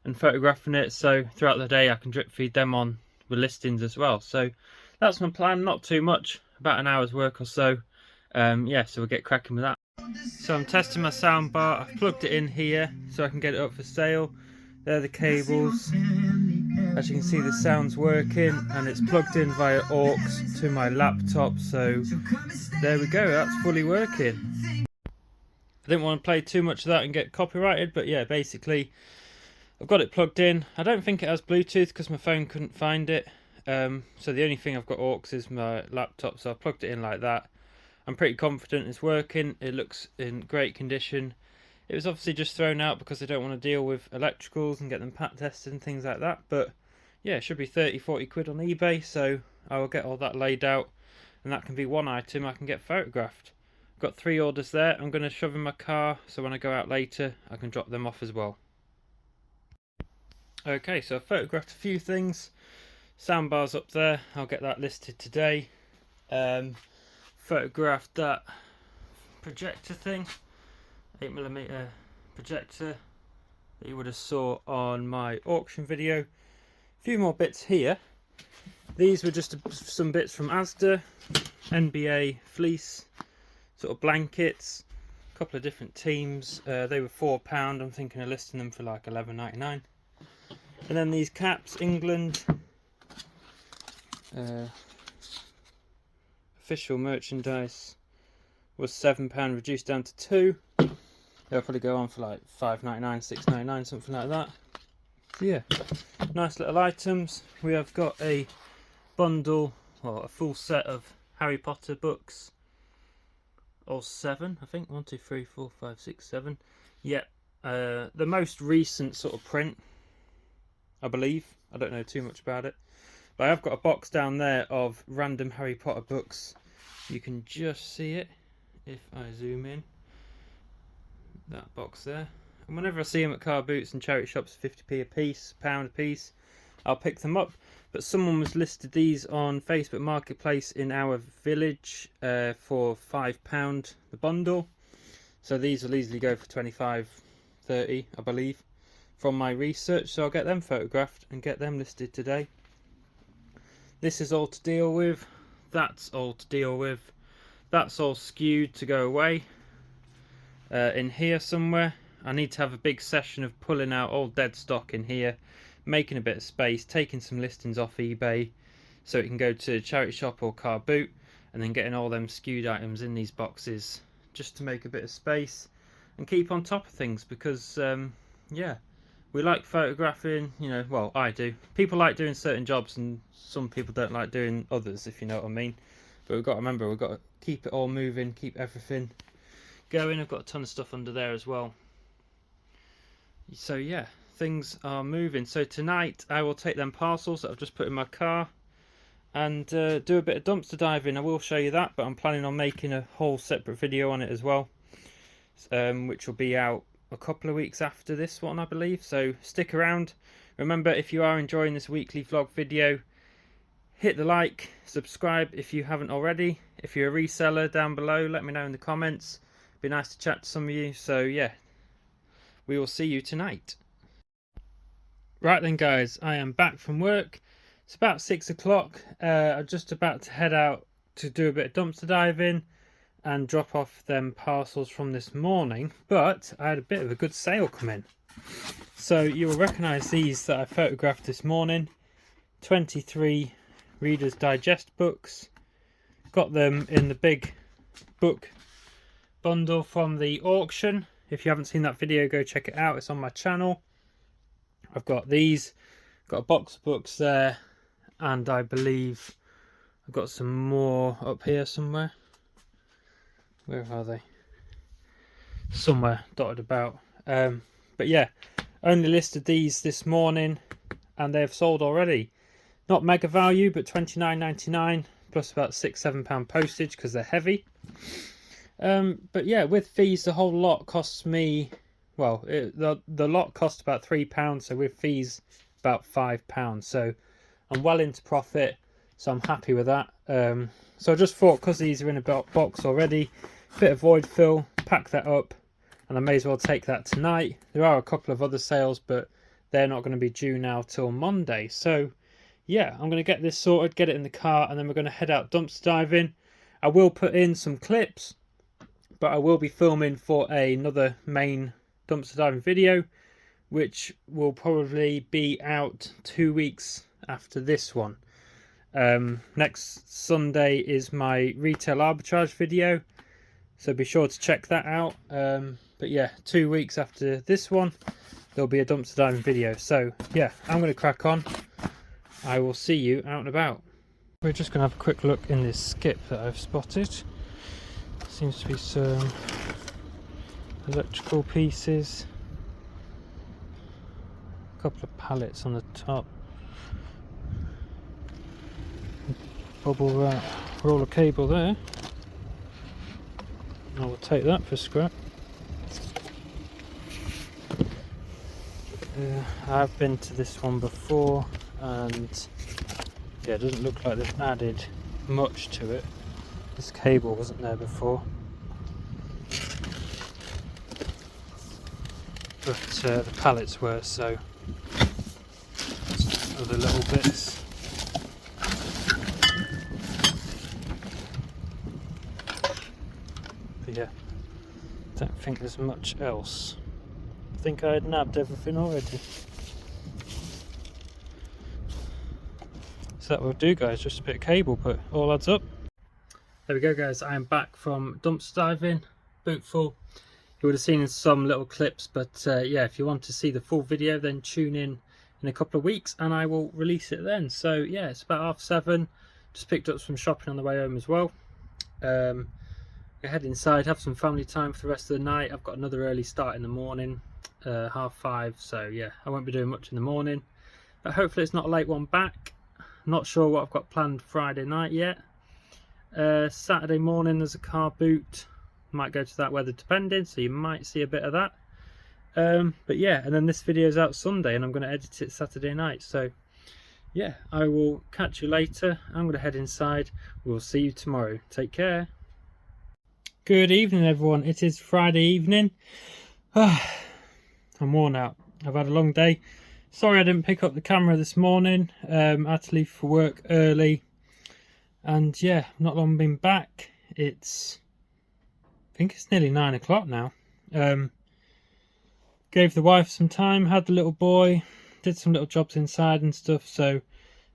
and photographing it, so throughout the day I can drip feed them on with listings as well. So that's my plan, not too much, about an hour's work or so. Yeah, so we'll get cracking with that. So I'm testing my sound bar. I've plugged it in here so I can get it up for sale. There are the cables. As you can see, the sound's working, and it's plugged in via aux to my laptop. So there we go, that's fully working. I didn't want to play too much of that and get copyrighted, but yeah, basically I've got it plugged in. I don't think it has Bluetooth because my phone couldn't find it. So the only thing I've got aux is my laptop, so I've plugged it in like that. I'm pretty confident it's working. It looks in great condition. It was obviously just thrown out because I don't want to deal with electricals and get them pat tested and things like that. But yeah, it should be 30-40 quid on eBay, so I will get all that laid out, and that can be one item I can get photographed. I've got 3 orders there. I'm going to shove in my car, so when I go out later I can drop them off as well. Okay, so I photographed a few things. Soundbar's up there, I'll get that listed today. Photographed that projector thing, 8mm projector that you would have saw on my auction video. A few more bits here. These were just some bits from Asda, NBA fleece, sort of blankets, a couple of different teams. They were £4. I'm thinking of listing them for like £11.99. And then these caps, England, official merchandise was £7, reduced down to £2. They'll probably go on for like £5.99, £6.99, something like that. So yeah, nice little items. We have got a bundle, or a full set of Harry Potter books. All 7, I think. 1, 2, 3, 4, 5, 6, 7. Yep. The most recent sort of print, I believe. I don't know too much about it. But I have got a box down there of random Harry Potter books. You can just see it if I zoom in. That box there. And whenever I see them at car boots and charity shops, 50p a piece, £1 a piece, I'll pick them up. But someone was listed these on Facebook Marketplace in our village for £5 the bundle. So these will easily go for 25, 30, I believe, from my research. So I'll get them photographed and get them listed today. This is all to deal with. That's all to deal with. That's all skewed to go away. In here somewhere, I need to have a big session of pulling out all dead stock in here, making a bit of space, taking some listings off eBay so it can go to a charity shop or car boot, and then getting all them skewed items in these boxes just to make a bit of space and keep on top of things, because yeah, we like photographing, you know, well, I do. People like doing certain jobs and some people don't like doing others, if you know what I mean. But we've got to remember, we've got to keep it all moving, keep everything going. I've got a ton of stuff under there as well. So yeah, things are moving. So tonight I will take them parcels that I've just put in my car and do a bit of dumpster diving. I will show you that, but I'm planning on making a whole separate video on it as well, which will be out a couple of weeks after this one, I believe. So stick around. Remember, if you are enjoying this weekly vlog video, hit the like, subscribe if you haven't already. If you're a reseller, down below, let me know in the comments. Be nice to chat to some of you. So yeah, we will see you tonight. Right then guys, I am back from work. It's about 6 o'clock. I'm just about to head out to do a bit of dumpster diving and drop off them parcels from this morning. But I had a bit of a good sale come in. So you will recognise these that I photographed this morning. 23 Reader's Digest books. Got them in the big book bundle from the auction. If you haven't seen that video, go check it out. It's on my channel. I've got these, got a box of books there, and I believe I've got some more up here somewhere. Where are they? Somewhere dotted about. But yeah, only listed these this morning and they've sold already. Not mega value, but £29.99 plus about £6-7 postage because they're heavy. But yeah, with fees, the whole lot costs me, well, the lot cost about £3, so with fees about £5. So I'm well into profit, so I'm happy with that. So I just thought, because these are in a box already, bit of void fill, pack that up, and I may as well take that tonight. There are a couple of other sales, but they're not going to be due now till Monday. So yeah, I'm going to get this sorted, get it in the car, and then we're going to head out dumpster diving. I will put in some clips, but I will be filming for another main dumpster diving video, which will probably be out 2 weeks after this one. Next Sunday is my retail arbitrage video, so be sure to check that out. But yeah, 2 weeks after this one, there'll be a dumpster diving video. So yeah, I'm going to crack on. I will see you out and about. We're just going to have a quick look in this skip that I've spotted. Seems to be some electrical pieces, a couple of pallets on the top, bubble wrap roller cable there. I will take that for scrap. I've been to this one before, and yeah, it doesn't look like they've added much to it. This cable wasn't there before, but the pallets were, so other little bits. But yeah, don't think there's much else. I think I had nabbed everything already. So that will do, guys, just a bit of cable, but all adds up. There we go, guys, I am back from dumpster diving, boot full. You would have seen in some little clips, but yeah, if you want to see the full video, then tune in a couple of weeks and I will release it then. So yeah, it's about 7:30, just picked up some shopping on the way home as well. I head inside, have some family time for the rest of the night. I've got another early start in the morning, 5:30, so yeah, I won't be doing much in the morning, but hopefully it's not a late one back. Not sure what I've got planned Friday night yet. Saturday morning there's a car boot, might go to that, weather depending, so you might see a bit of that. But yeah, and then this video is out Sunday and I'm going to edit it Saturday night, so yeah, I will catch you later. I'm going to head inside. We'll see you tomorrow. Take care. Good evening, everyone. It is Friday evening. I'm worn out. I've had a long day. Sorry I didn't pick up the camera this morning. I had to leave for work early, and yeah, not long been back. I think it's nearly 9 o'clock now. Gave the wife some time, had the little boy, did some little jobs inside and stuff. So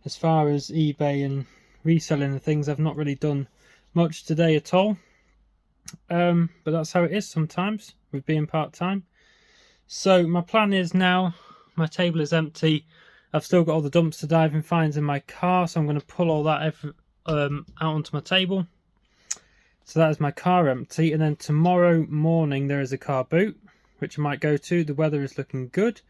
as far as eBay and reselling and things, I've not really done much today at all. But that's how it is sometimes with being part-time. So my plan is now, my table is empty. I've still got all the dumpster diving finds in my car, so I'm going to pull all that out onto my table. So that is my car empty, and then tomorrow morning there is a car boot, which I might go to. The weather is looking good,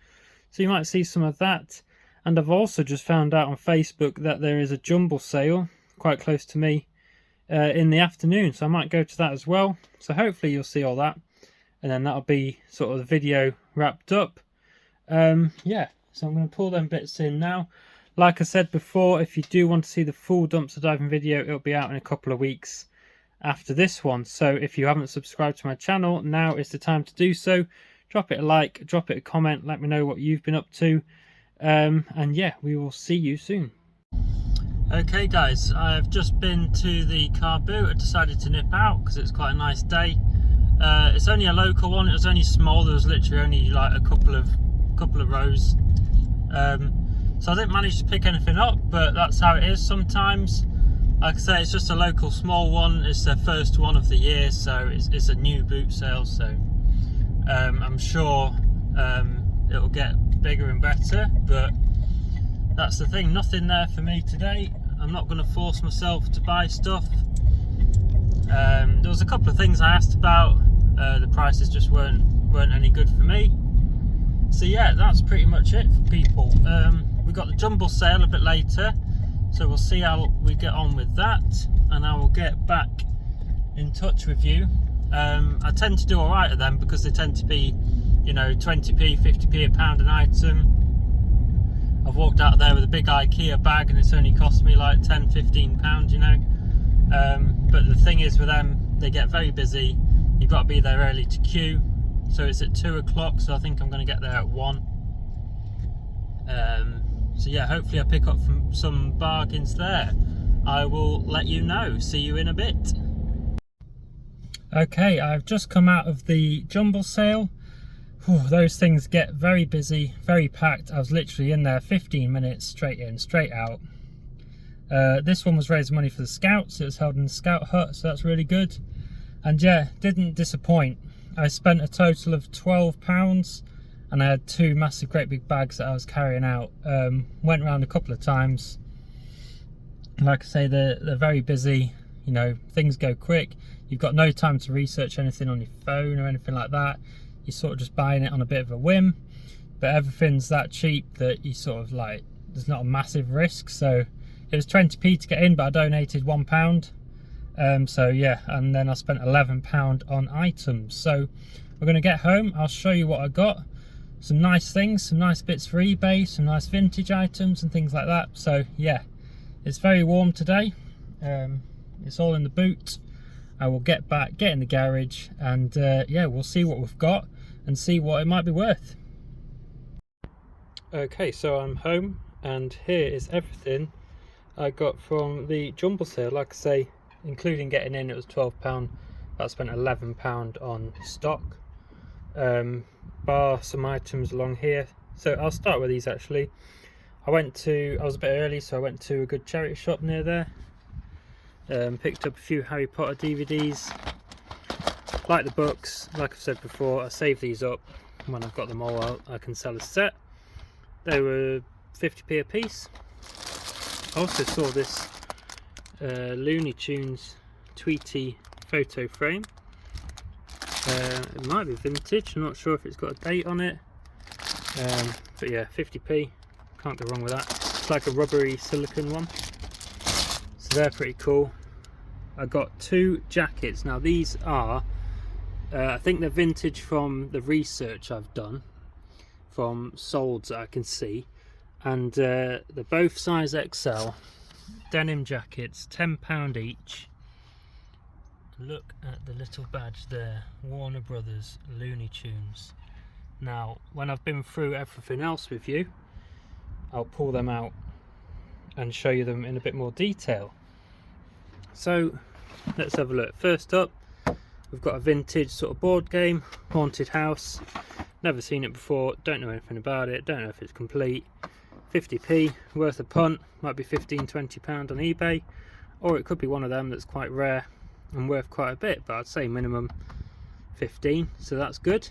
so you might see some of that. And I've also just found out on Facebook that there is a Jumble sale quite close to me in the afternoon, so I might go to that as well. So hopefully you'll see all that, and then that'll be sort of the video wrapped up. Yeah, so I'm going to pull them bits in now. Like I said before, if you do want to see the full dumpster diving video, it'll be out in a couple of weeks after this one. So if you haven't subscribed to my channel, now is the time to do so. Drop it a like, drop it a comment, let me know what you've been up to, and yeah, we will see you soon. Okay guys, I've just been to the car boot. I decided to nip out because it's quite a nice day. It's only a local one. It was only small. There was literally only like a couple of rows, so I didn't manage to pick anything up, but that's how it is sometimes. Like I say, it's just a local small one. It's their first one of the year, so it's a new boot sale, so I'm sure it'll get bigger and better, but that's the thing, nothing there for me today. I'm not going to force myself to buy stuff. There was a couple of things I asked about, the prices just weren't any good for me. So yeah, that's pretty much it for people. We got the Jumble sale a bit later, so we'll see how we get on with that, and I will get back in touch with you. I tend to do alright at them because they tend to be, you know, 20p, 50p a pound an item. I've walked out of there with a big IKEA bag and it's only cost me like 10, 15 pounds, you know. But the thing is with them, they get very busy. You've got to be there early to queue. So it's at 2 o'clock, so I think I'm going to get there at 1. So yeah, hopefully I pick up some bargains there. I will let you know. See you in a bit. Okay, I've just come out of the Jumble sale. Whew, those things get very busy, very packed. I was literally in there 15 minutes, straight in, straight out. This one was raising money for the Scouts. It was held in the Scout hut, so that's really good. And yeah, didn't disappoint. I spent a total of £12, and I had 2 massive great big bags that I was carrying out. Went around a couple of times. Like I say, they're very busy, you know, things go quick. You've got no time to research anything on your phone or anything like that. You're sort of just buying it on a bit of a whim, but everything's that cheap that you sort of like, there's not a massive risk. So It was 20p to get in, but I donated £1. So yeah, and then I spent £11 on items. So we're going to get home, I'll show you what I got. Some nice things, some nice bits for eBay, some nice vintage items and things like that. So yeah, it's very warm today. It's all in the boot. I will get back, get in the garage, and yeah, we'll see what we've got and see what it might be worth. Okay, so I'm home, and here is everything I got from the Jumble sale. Like I say, including getting in, it was £12, but I spent £11 on stock, bar some items along here. So I'll start with these actually. I was a bit early, so I went to a good charity shop near there. Picked up a few Harry Potter DVDs. Like the books, like I've said before, I save these up. When I've got them all out, I can sell a set. They were 50p a piece. I also saw this Looney Tunes Tweety photo frame. It might be vintage, I'm not sure if it's got a date on it. But yeah, 50p, can't go wrong with that. It's like a rubbery silicone one. So they're pretty cool. I got 2 jackets. Now these are, I think they're vintage from the research I've done, from solds that I can see. And they're both size XL, denim jackets, £10 each. Look at the little badge there, Warner Brothers Looney Tunes. Now when I've been through everything else with you, I'll pull them out and show you them in a bit more detail. So let's have a look. First up, we've got a vintage sort of board game, Haunted House. Never seen it before, don't know anything about it, don't know if it's complete. 50p, worth a punt, might be £15–20 on eBay, or it could be one of them that's quite rare and worth quite a bit, but I'd say minimum 15, so that's good.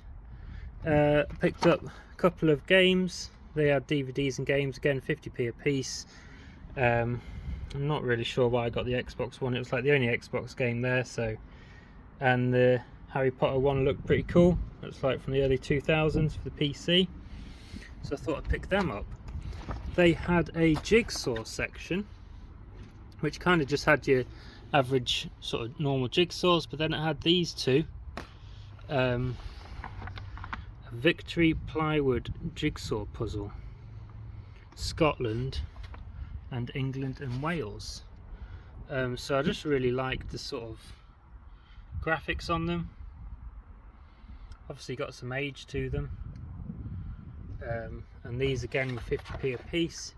Picked up a couple of games. They had DVDs and games, again 50p a piece. I'm not really sure why I got the Xbox one, it was like the only Xbox game there. So, and the Harry Potter one looked pretty cool, looks like from the early 2000s for the PC, so I thought I'd pick them up. They had a jigsaw section, which kind of just had your average sort of normal jigsaws, but then it had these two. A Victory plywood jigsaw puzzle, Scotland and England and Wales. So I just really liked the sort of graphics on them. Obviously got some age to them. And these again were 50p a piece,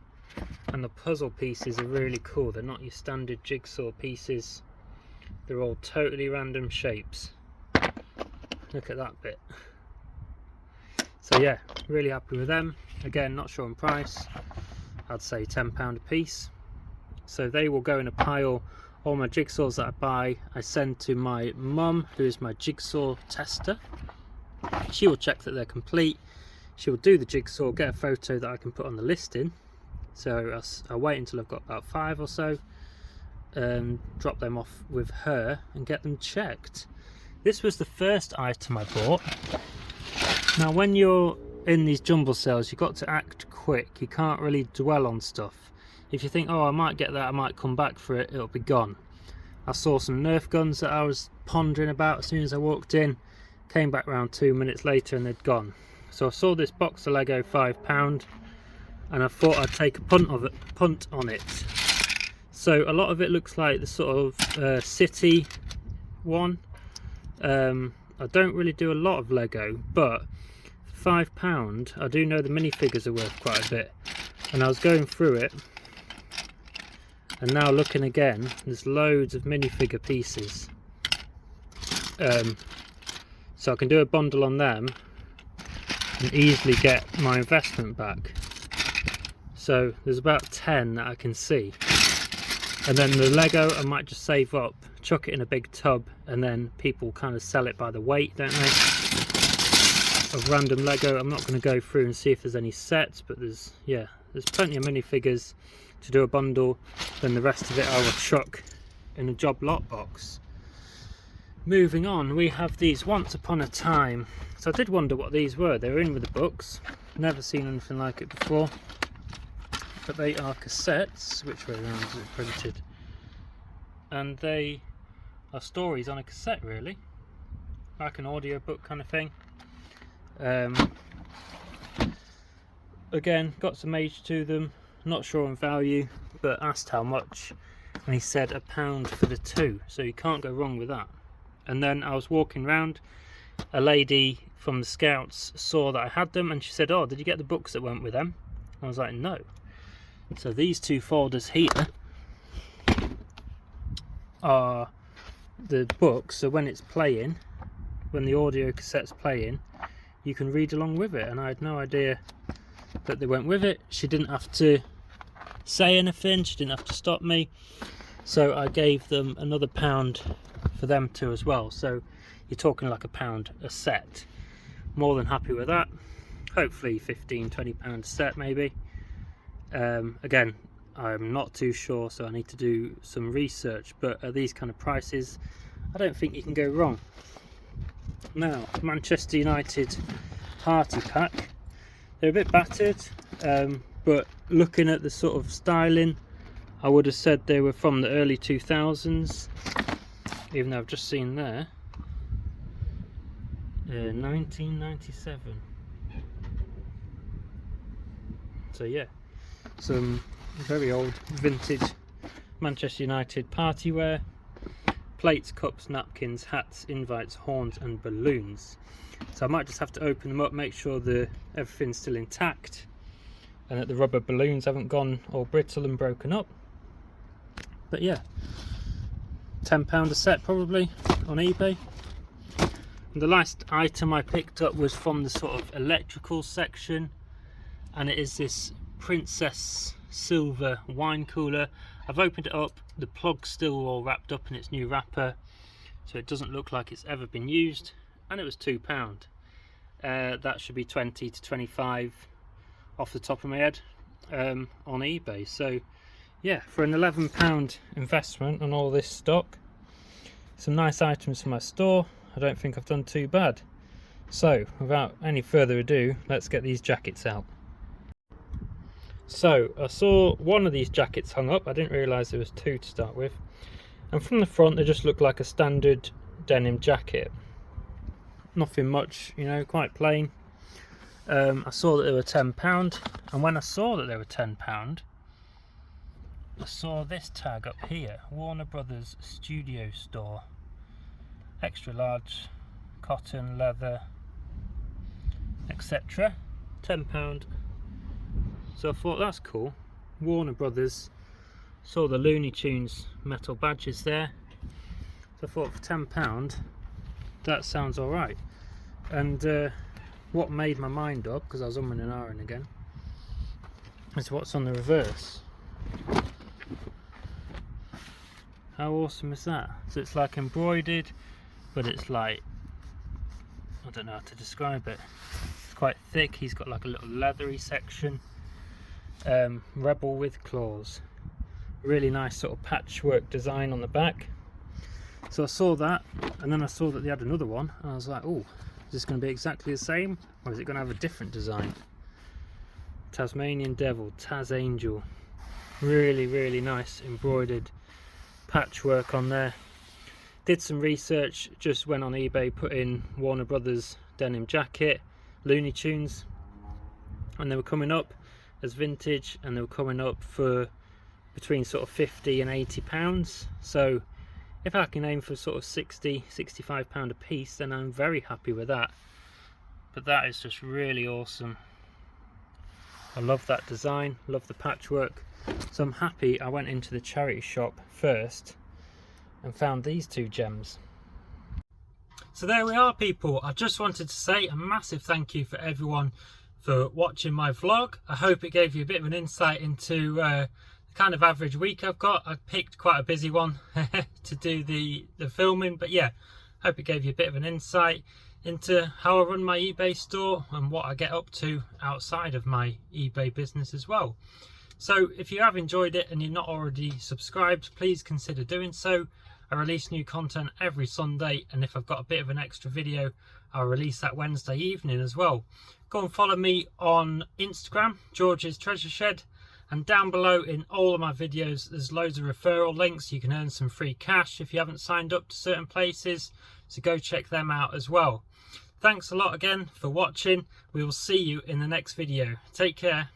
and the puzzle pieces are really cool. They're not your standard jigsaw pieces, they're all totally random shapes. Look at that bit. So yeah, really happy with them. Again, not sure on price, I'd say £10 a piece. So they will go in a pile. All my jigsaws that I buy, I send to my mum, who is my jigsaw tester. She will check that they're complete. She will do the jigsaw, get a photo that I can put on the listing. So I'll wait until I've got about 5 or so, drop them off with her and get them checked. This was the first item I bought. Now when you're in these jumble sales, you've got to act quick. You can't really dwell on stuff. If you think, oh, I might get that, I might come back for it, it'll be gone. I saw some Nerf guns that I was pondering about as soon as I walked in. Came back around 2 minutes later and they'd gone. So I saw this box of Lego £5 and I thought I'd take a punt on it. So a lot of it looks like the sort of city one. I don't really do a lot of Lego, but for £5 I do know the minifigures are worth quite a bit. And I was going through it, and now looking again, there's loads of minifigure pieces. So I can do a bundle on them and easily get my investment back. So there's about 10 that I can see, and then the Lego I might just save up, chuck it in a big tub, and then people kind of sell it by the weight, don't they, of random Lego. I'm not going to go through and see if there's any sets, but there's plenty of minifigures to do a bundle. Then the rest of it I will chuck in a job lot box. Moving on, we have these Once Upon a Time. So I did wonder what these were. They were in with the books, never seen anything like it before. but they are cassettes. Which way around is it printed? And they are stories on a cassette, really, like an audiobook kind of thing. Again, got some age to them, not sure on value, but asked how much, and he said £1 for the 2, so you can't go wrong with that. And then I was walking around, a lady from the Scouts saw that I had them, and she said, "Oh, did you get the books that went with them?" I was like, "No." So these 2 folders here are the books, so when it's playing, when the audio cassette's playing, you can read along with it, and I had no idea that they went with it. She didn't have to say anything, she didn't have to stop me, so I gave them another £1 for them too as well. So you're talking like £1 a set. More than happy with that. Hopefully £15–20 a set maybe. Again, I'm not too sure, so I need to do some research, but at these kind of prices I don't think you can go wrong. Now, Manchester United party pack. They're a bit battered, but looking at the sort of styling, I would have said they were from the early 2000s, even though I've just seen there 1997. So yeah, some very old vintage Manchester United party wear. Plates, cups, napkins, hats, invites, horns and balloons. So I might just have to open them up, make sure everything's still intact and that the rubber balloons haven't gone all brittle and broken up. But yeah, £10 a set probably on eBay. And the last item I picked up was from the sort of electrical section, and it is this Princess silver wine cooler. I've opened it up, the plug's still all wrapped up in its new wrapper, so it doesn't look like it's ever been used, and it was £2. That should be 20 to 25 off the top of my head on eBay. So yeah, for an £11 investment on all this stock, some nice items for my store, I don't think I've done too bad. So without any further ado, let's get these jackets out. So I saw one of these jackets hung up. I didn't realise there was 2 to start with, and from the front they just look like a standard denim jacket, nothing much, you know, quite plain. I saw that they were £10, and when I saw that they were £10, I saw this tag up here, Warner Brothers Studio Store, extra large, cotton, leather, etc. £10. So I thought that's cool. Warner Brothers. Saw the Looney Tunes metal badges there. So I thought for £10 that sounds alright. And what made my mind up, because I was umming and ahhing again, is what's on the reverse. How awesome is that? So it's like embroidered, but it's like, I don't know how to describe it. It's quite thick. He's got like a little leathery section. Rebel with claws. Really nice sort of patchwork design on the back. So I saw that, and then I saw that they had another one, and I was like, oh, is this going to be exactly the same, or is it going to have a different design? Tasmanian Devil, Taz Angel. Really, really nice embroidered patchwork on there. Did some research, just went on eBay, put in Warner Brothers denim jacket, Looney Tunes, and they were coming up as vintage, and they were coming up for between sort of £50 and £80. So if I can aim for sort of £60–65 a piece, then I'm very happy with that. But that is just really awesome. I love that design, love the patchwork. So I'm happy I went into the charity shop first and found these 2 gems. So there we are, people. I just wanted to say a massive thank you for everyone for watching my vlog. I hope it gave you a bit of an insight into the kind of average week I've got. I picked quite a busy one to do the filming, but yeah, hope it gave you a bit of an insight into how I run my eBay store and what I get up to outside of my eBay business as well. So if you have enjoyed it and you're not already subscribed, please consider doing so. I release new content every Sunday, and if I've got a bit of an extra video, I'll release that Wednesday evening as well. Go and follow me on Instagram, George's Treasure Shed, And down below in all of my videos there's loads of referral links. You can earn some free cash if you haven't signed up to certain places, so go check them out as well. Thanks a lot again for watching. We will see you in the next video. Take care.